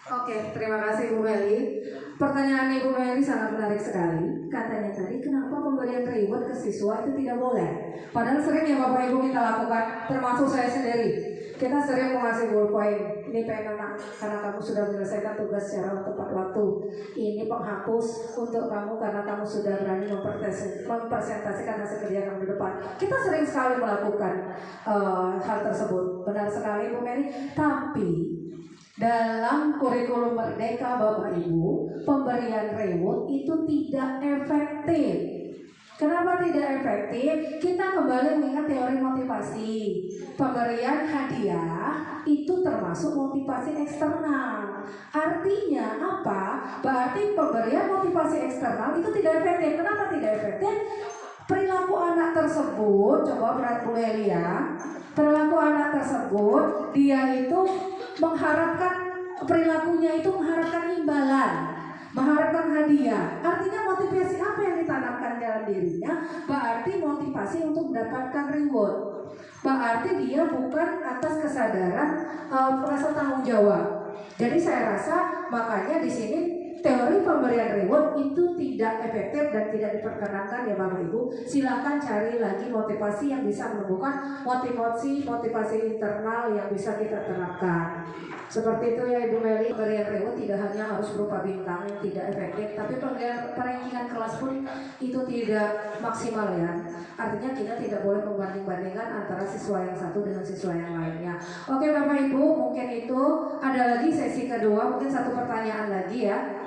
Oke, terima kasih Bu Meli. Pertanyaan Ibu Meli sangat menarik sekali. Katanya tadi, kenapa pemberian reward ke siswa itu tidak boleh? Padahal sering ya Bapak Ibu kita lakukan, termasuk saya sendiri. Kita sering mengasih ballpoint. Ini pengen anak, karena kamu sudah menyelesaikan tugas secara tepat waktu. Ini penghapus untuk kamu karena kamu sudah berani mempresentasikan hasil kerja kamu di depan. Kita sering sekali melakukan hal tersebut. Benar sekali Bu Mary. Tapi dalam kurikulum Merdeka Bapak Ibu, pemberian reward itu tidak efektif. Kenapa tidak efektif? Kita kembali mengingat teori motivasi. Pemberian hadiah itu termasuk motivasi eksternal. Artinya apa? Berarti pemberian motivasi eksternal itu tidak efektif. Kenapa tidak efektif? Perilaku anak tersebut, coba berat Bu Elia, perilaku anak tersebut, dia itu mengharapkan, perilakunya itu mengharapkan imbalan, mengharapkan hadiah. Artinya motivasi apa yang ditanamkan dalam dirinya? Berarti motivasi untuk mendapatkan reward. Berarti dia bukan atas kesadaran rasa tanggung jawab. Jadi saya rasa makanya di sini teori pemberian reward itu tidak efektif dan tidak diperkenankan ya Bapak Ibu. Silakan cari lagi motivasi yang bisa menemukan motivasi internal yang bisa kita terapkan. Seperti itu ya Ibu Meli. Pemberian reward tidak hanya harus berupa bintang yang tidak efektif, tapi perankingan kelas pun itu tidak maksimal ya. Artinya kita tidak boleh membanding-bandingkan antara siswa yang satu dengan siswa yang lainnya. Oke Bapak Ibu, mungkin itu ada lagi sesi kedua, mungkin satu pertanyaan lagi ya.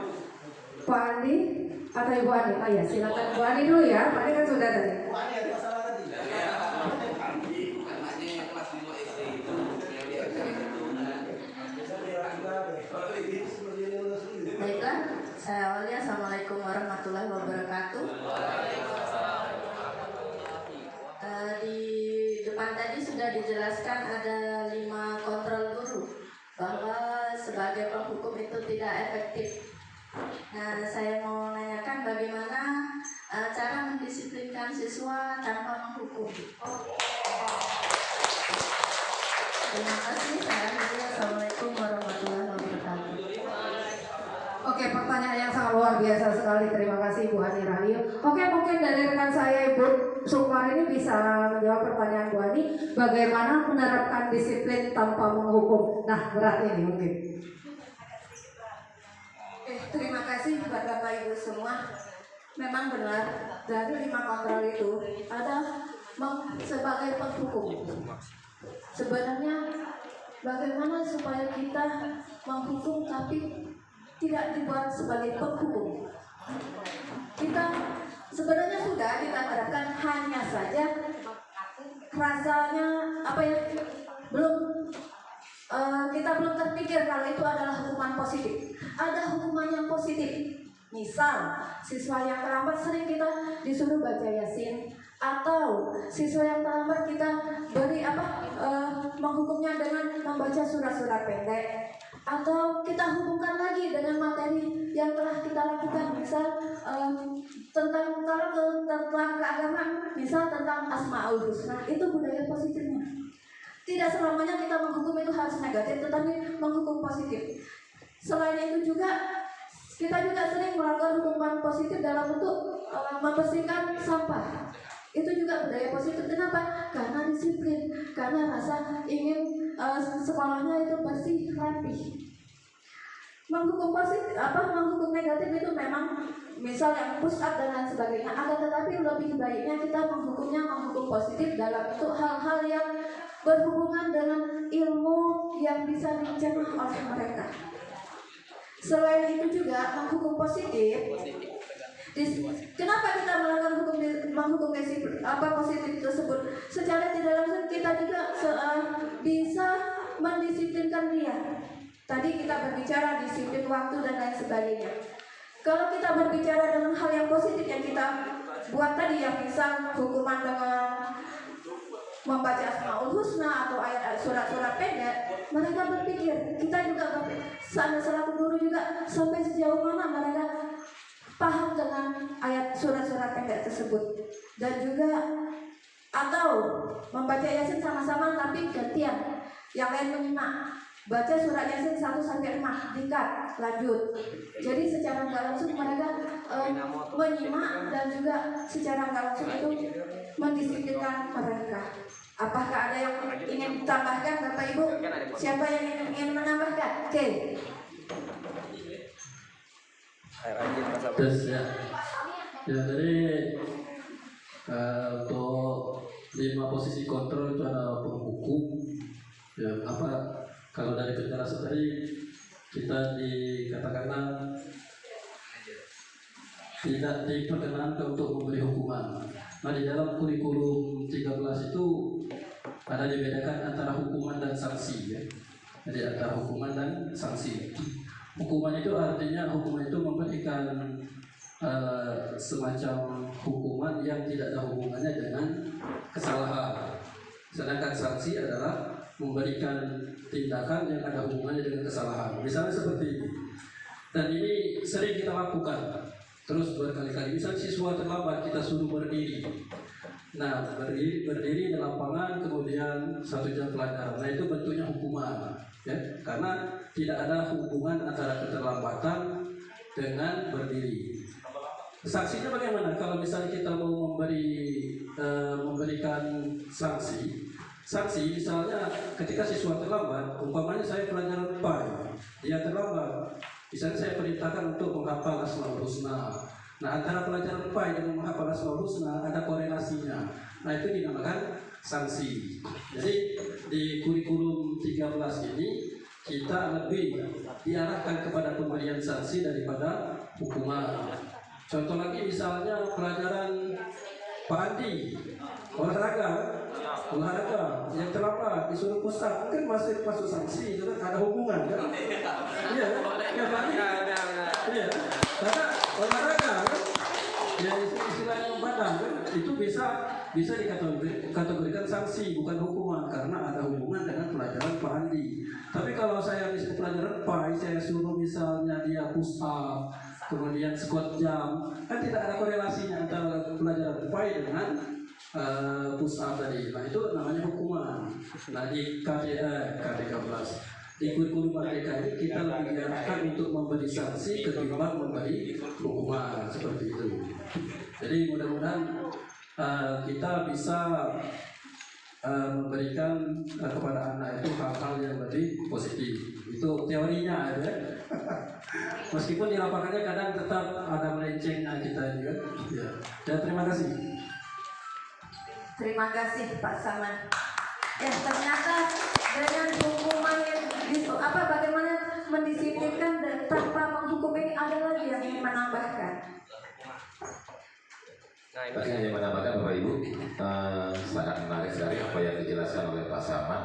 Pak Andi atau Ibu Andi? Oh ya, silakan Bu Andi dulu ya. Pak Andi kan sudah tadi. Baiklah, saya awalnya Assalamualaikum warahmatullahi wabarakatuh. Di depan tadi sudah dijelaskan ada 5 kontrol guru bahwa sebagai penghukum itu tidak efektif. Nah, saya mau menanyakan bagaimana cara mendisiplinkan siswa tanpa menghukum. Terima kasih. Assalamualaikum warahmatullahi wabarakatuh. Oke, pertanyaan yang sangat luar biasa sekali. Terima kasih Bu Hani Rahayu. Oke, mungkin dari rekan saya Ibu Sukmar ini bisa menjawab pertanyaan Bu Hani. Bagaimana menerapkan disiplin tanpa menghukum? Nah, berat ini mungkin. Terima kasih buat Bapak Ibu semua. Memang benar dari 5 kontrol itu ada sebagai penghukum. Sebenarnya bagaimana supaya kita menghukum tapi tidak dibuat sebagai penghukum. Kita sebenarnya sudah kita terapkan, hanya saja rasanya apa ya, kita belum terpikir kalau itu adalah hukuman positif. Ada hukuman yang positif. Misal siswa yang terlambat sering kita disuruh baca Yasin, atau siswa yang terlambat kita beri menghukumnya dengan membaca surat-surat pendek, atau kita hukumkan lagi dengan materi yang telah kita lakukan. Misal tentang keagamaan, misal tentang Asmaul Husna, itu budaya positifnya. Tidak selamanya kita menghukum itu harus negatif, tetapi menghukum positif. Selain itu juga kita juga sering melakukan hukuman positif dalam bentuk membersihkan sampah. Itu juga budaya positif. Kenapa? Karena disiplin, karena rasa ingin sekolahnya itu bersih, rapi. Menghukum positif, menghukum negatif itu memang misal yang push up dan lain sebagainya. Akan tetapi lebih baiknya kita menghukum positif dalam bentuk hal-hal yang berhubungan dengan ilmu yang bisa dicerna oleh mereka. Selain itu juga menghukum positif. Kenapa kita melakukan menghukum positif tersebut? Secara tidak langsung kita juga bisa mendisiplinkan dia. Tadi kita berbicara disiplin waktu dan lain sebagainya. Kalau kita berbicara dengan hal yang positif yang kita buat tadi, yang misal hukuman dengan membaca Asmaul Husna atau ayat surat-surat pendek, mereka berpikir, kita juga selaku guru juga sampai sejauh mana mereka paham dengan ayat surat-surat pendek tersebut. Dan juga atau membaca Yasin sama-sama tapi gantian, yang lain menyimak. Baca surat Yasin 1-5, dikat, lanjut. Jadi secara nggak langsung mereka menyimak dan juga secara nggak langsung itu mendisiplinkan mereka. Apakah ada yang ingin ditambahkan Bapak Ibu? Siapa yang ingin menambahkan? Oke. Terus ya, jadi untuk 5 posisi kontrol itu ada penghukum. Ya, kalau dari penjelasan tadi kita dikatakanlah tidak diperkenankan untuk memberi hukuman. Nah, di dalam kurikulum 13 itu ada dibedakan antara hukuman dan sanksi, ya. Jadi antara hukuman dan sanksi. Hukuman itu artinya hukuman itu memberikan semacam hukuman yang tidak ada hubungannya dengan kesalahan. Sedangkan sanksi adalah memberikan tindakan yang ada hubungannya dengan kesalahan. Misalnya seperti ini. Dan ini sering kita lakukan terus berkali-kali. Misalnya siswa terlambat kita suruh berdiri. Nah, berdiri di lapangan kemudian 1 jam pelajaran. Nah, itu bentuknya hukuman, ya. Karena tidak ada hubungan antara keterlambatan dengan berdiri. Sanksinya bagaimana? Kalau misalnya kita mau memberikan sanksi misalnya ketika siswa terlambat, umpamanya saya pelajaran PAI, dia terlambat, misalnya saya perintahkan untuk menghafal Asmaul Husna. Nah, antara pelajaran PAI dengan menghafal Asmaul Husna ada korelasinya. Nah, itu dinamakan sanksi. Jadi di kurikulum 13 ini kita lebih diarahkan kepada pemberian sanksi daripada hukuman. Contoh lagi misalnya pelajaran Pak Andi, olahraga yang terlambat disuruh pusat, mungkin masuk sanksi, itu kan ada hubungan kan? Iya, ya Pak Andi. Iya, karena olahraga kan, ya istilahnya badan kan, itu bisa dikategorikan sanksi bukan hukuman karena ada hubungan dengan pelajaran Pak Andi. Tapi kalau saya misalnya pelajaran PAI, saya suruh misalnya dia push up, kemudian squat jam, kan tidak ada korelasinya antara pelajaran PAI dengan push up tadi. Nah, itu namanya hukuman. Nah, di K13 di kurikulum Merdeka ini kita lebih diarahkan untuk memberi sanksi ketimbang memberi hukuman seperti itu. Jadi mudah-mudahan kita bisa memberikan kepada anak itu hal-hal yang lebih positif. Itu teorinya ya. Meskipun di lapangannya kadang tetap ada melencengnya kita ini kan. Ya. Dan terima kasih. Terima kasih Pak Saman. Ternyata dengan hukuman yang bagaimana mendisiplinkan dan tanpa menghukum ini ada lagi yang ingin menambahkan. Tapi hanya menambahkan Bapak Ibu, sangat menarik sekali apa yang dijelaskan oleh Pak Saman.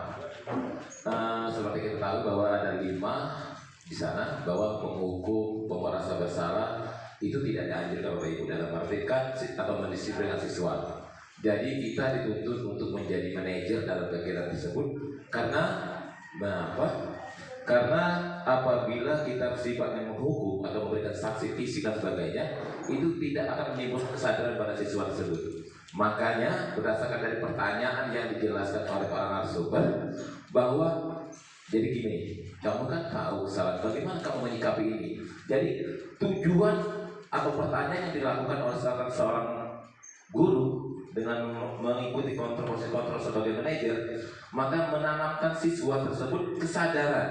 Seperti kita tahu bahwa ada 5 di sana, bahwa penghukum, merasa bersalah itu tidak dianjurkan Bapak Ibu dalam artikan atau mendisiplinkan siswa. Jadi kita dituntut untuk menjadi manajer dalam kegiatan tersebut karena mengapa? Karena apabila kita sifatnya menghukum atau memberikan sanksi fisik dan sebagainya, itu tidak akan menimbulkan kesadaran pada siswa tersebut. Makanya berdasarkan dari pertanyaan yang dijelaskan oleh para narasumber bahwa jadi gini, kamu kan tahu kesalahan, bagaimana kamu menyikapi ini? Jadi tujuan atau pertanyaan yang dilakukan oleh seorang guru dengan mengikuti kontrol sebagai manajer, maka menanamkan siswa tersebut kesadaran.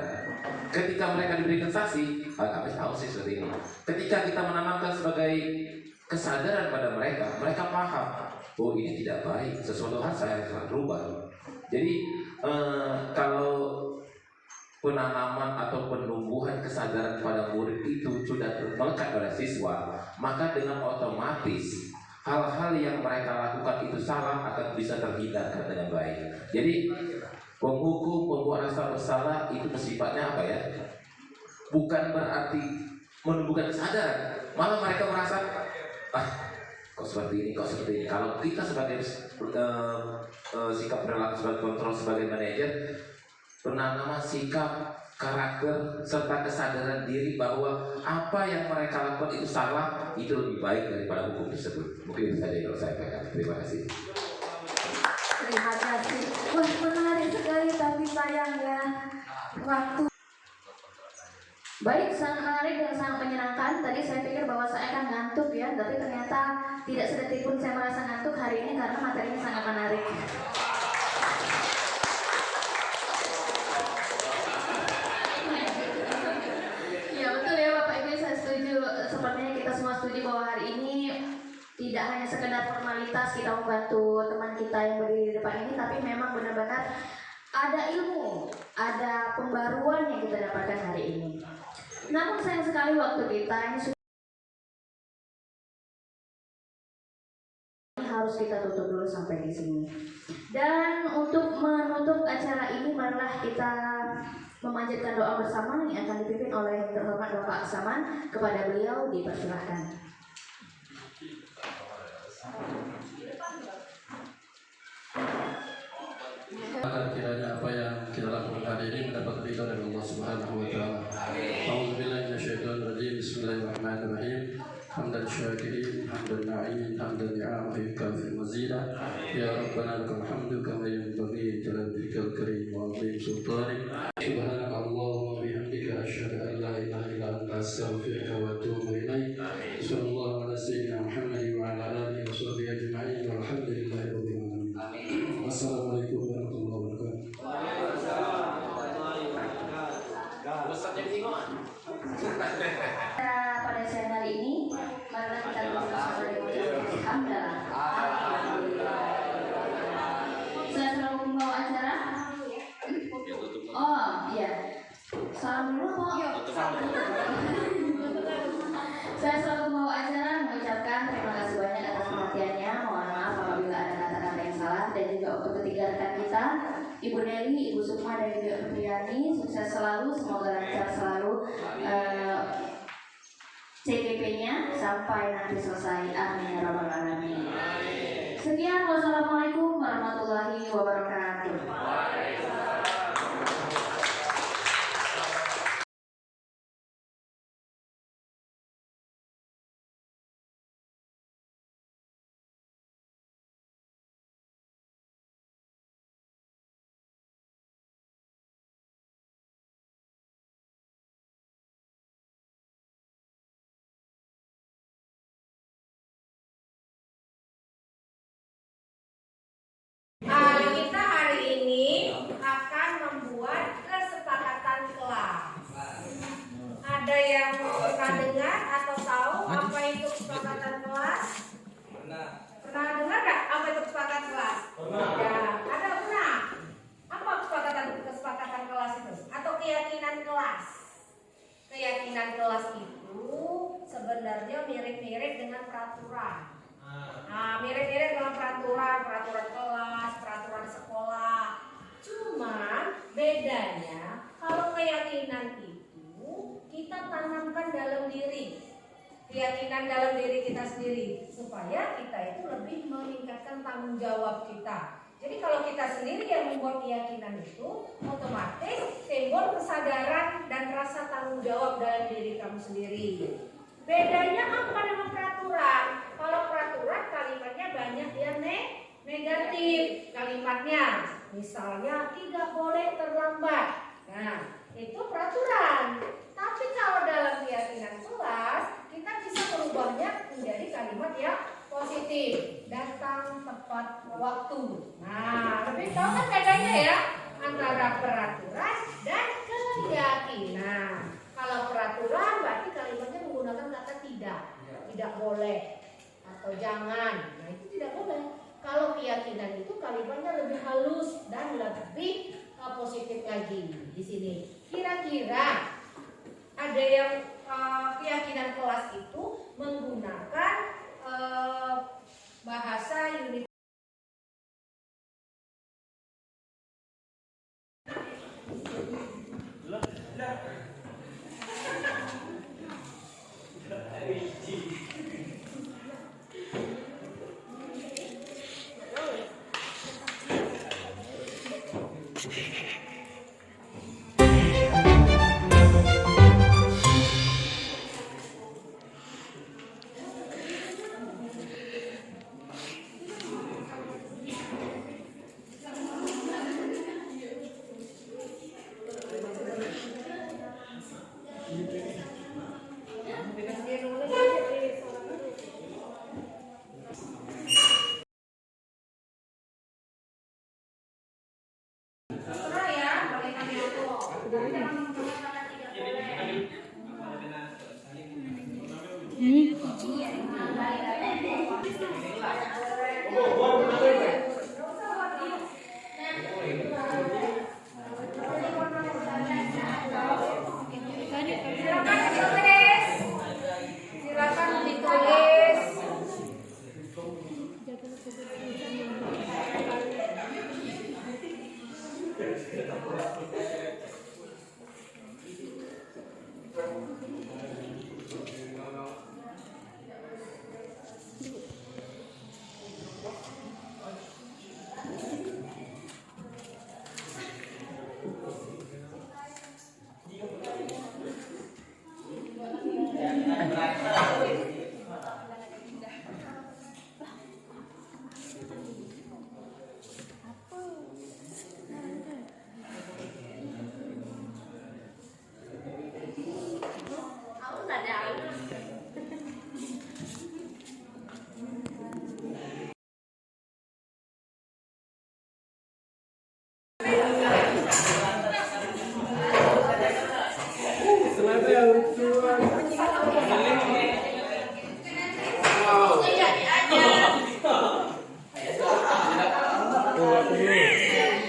Ketika mereka diberikan sanksi, kami tahu sih seperti ini. Ketika kita menanamkan sebagai kesadaran pada mereka, mereka paham, oh ini tidak baik, sesuatu hal saya harus berubah. Jadi kalau penanaman atau penumbuhan kesadaran pada murid itu sudah melekat pada siswa, maka dengan otomatis hal-hal yang mereka lakukan itu salah akan bisa terhindarkan dengan baik. Jadi penghukum, pembuat rasa bersalah itu sifatnya apa ya? Bukan berarti menumbuhkan kesadaran, malah mereka merasa kok seperti ini. Kalau kita sebagai sikap perilaku sebagai kontrol sebagai manajer, penanaman sikap, karakter serta kesadaran diri bahwa apa yang mereka lakukan itu salah, itu lebih baik daripada hukum tersebut. Mungkin itu saja yang saya sampaikan. Terima kasih. Terima kasih. Wah, menarik sekali tapi sayangnya waktu. Baik, sangat menarik dan sangat menyenangkan. Tadi saya pikir bahwa saya akan ngantuk ya, tapi ternyata tidak sedetik pun saya merasa ngantuk hari ini karena materinya sangat menarik. depan ini, tapi memang benar-benar ada ilmu, ada pembaruan yang kita dapatkan hari ini. Namun sayang sekali waktu kita ini harus kita tutup dulu sampai di sini. Dan untuk menutup acara ini, marilah kita memanjatkan doa bersama yang akan dipimpin oleh yang terhormat Bapak Saman. Kepada beliau dipersilahkan. Kiranya apa yang kita lakukan hari ini mendapat ridha dari Allah Subhanahu wa taala. A'udzubillahi minasyaitonir rajim. Bismillahirrahmanirrahim. Hamdan syakirin, hamdan na'imin, hamdan ni'am, yukafi mazida. Ya Rabbana lakal hamdu kama yanbaghi li jalaalika al-karim wa 'azimi sultanik. Subhanaka Allahumma wa bihamdika asyhadu an la ilaha illa anta astaghfiruka wa atubu ilaik. Sallallahu ala sayyidina Muhammadin wa ala alihi wa sahbihi ajma'in. Walhamdulillahi rabbil alamin. Wassalamualaikum warahmatullahi wabarakatuh. Pada siang hari ini, marilah kita bersama dengan hamdalah. Saya selalu membawa acara. Oh iya, salam dulu kok. Saya selalu membawa acara mengucapkan terima kasih banyak atas perhatiannya. Mohon maaf apabila ada kata-kata yang salah, dan juga untuk ketiga rekan kita, Ibu Nelly, Ibu Sukma, dan juga Ibu Priyani, sukses selalu, semoga lancar selalu CPP-nya sampai nanti selesai. Amin ya rabbal alamin. Sekian, wassalamualaikum warahmatullahi wabarakatuh. Kita hari ini akan membuat kesepakatan kelas. Ada yang pernah dengar atau tahu apa itu kesepakatan kelas? Pernah dengar nggak apa itu kesepakatan kelas? Ya, ada pernah. Apa kesepakatan kelas itu? Atau keyakinan kelas? Keyakinan kelas itu sebenarnya mirip-mirip dengan peraturan. Nah, mirip-mirip dengan peraturan kelas, peraturan sekolah. Cuma bedanya kalau keyakinan itu kita tanamkan dalam diri. Keyakinan dalam diri kita sendiri supaya kita itu lebih meningkatkan tanggung jawab kita. Jadi kalau kita sendiri yang membuat keyakinan itu, otomatis timbul kesadaran dan rasa tanggung jawab dalam diri kamu sendiri. Bedanya apa dengan peraturan? Kalau peraturan kalimatnya banyak yang negatif kalimatnya. Misalnya tidak boleh terlambat. Nah, itu peraturan. Tapi kalau dalam keyakinan kelas, kita bisa merubahnya menjadi kalimat yang positif. Datang tepat waktu. Nah, lebih tahu kan bedanya ya antara peraturan dan keyakinan. Kalau peraturan berarti kalimatnya menggunakan kata tidak boleh atau jangan. Nah, itu tidak boleh. Kalau keyakinan itu kalimatnya lebih halus dan lebih positif lagi di sini. Kira-kira ada yang keyakinan kelas itu menggunakan bahasa unit.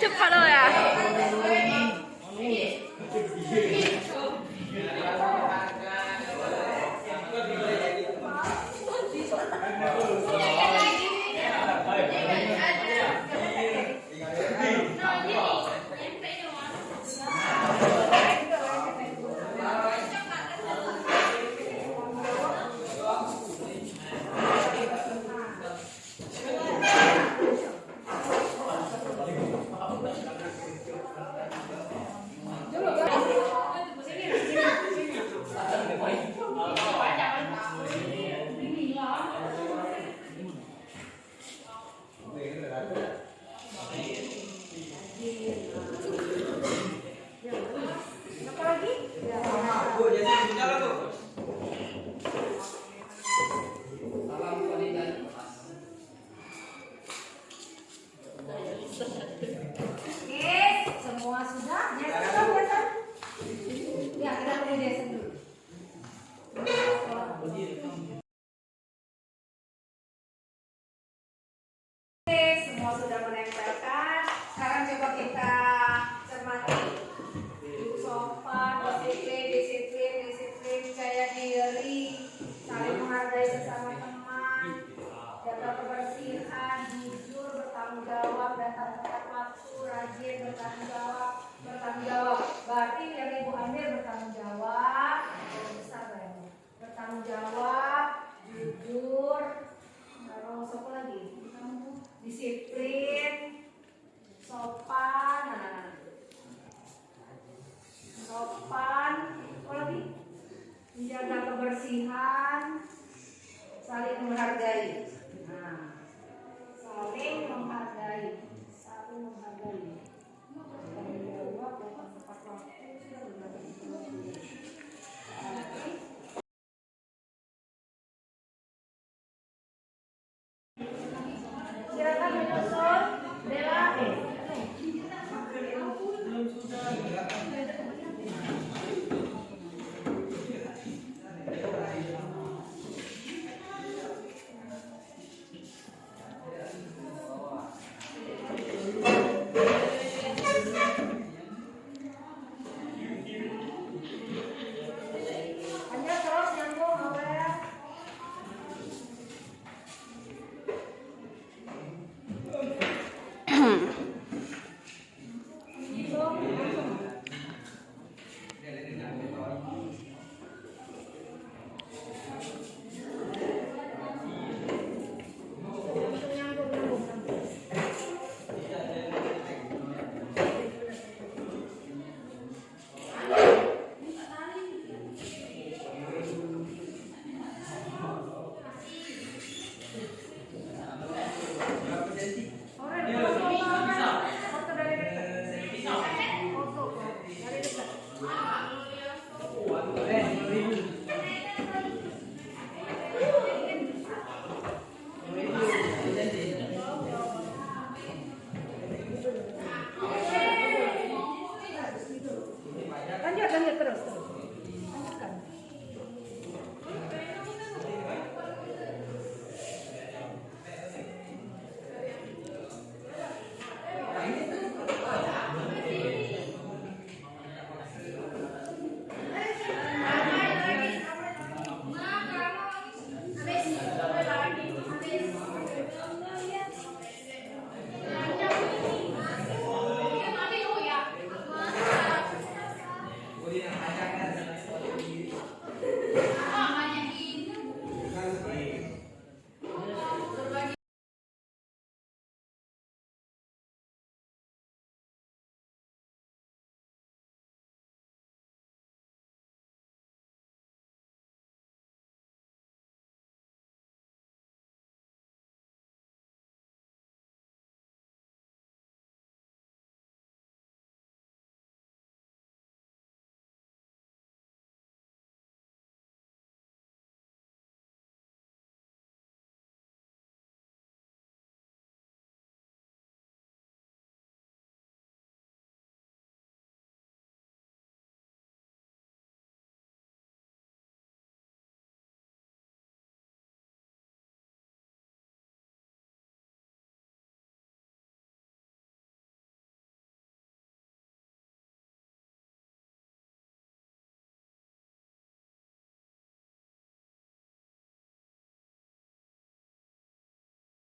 Cepat loh ya. Semua sudah.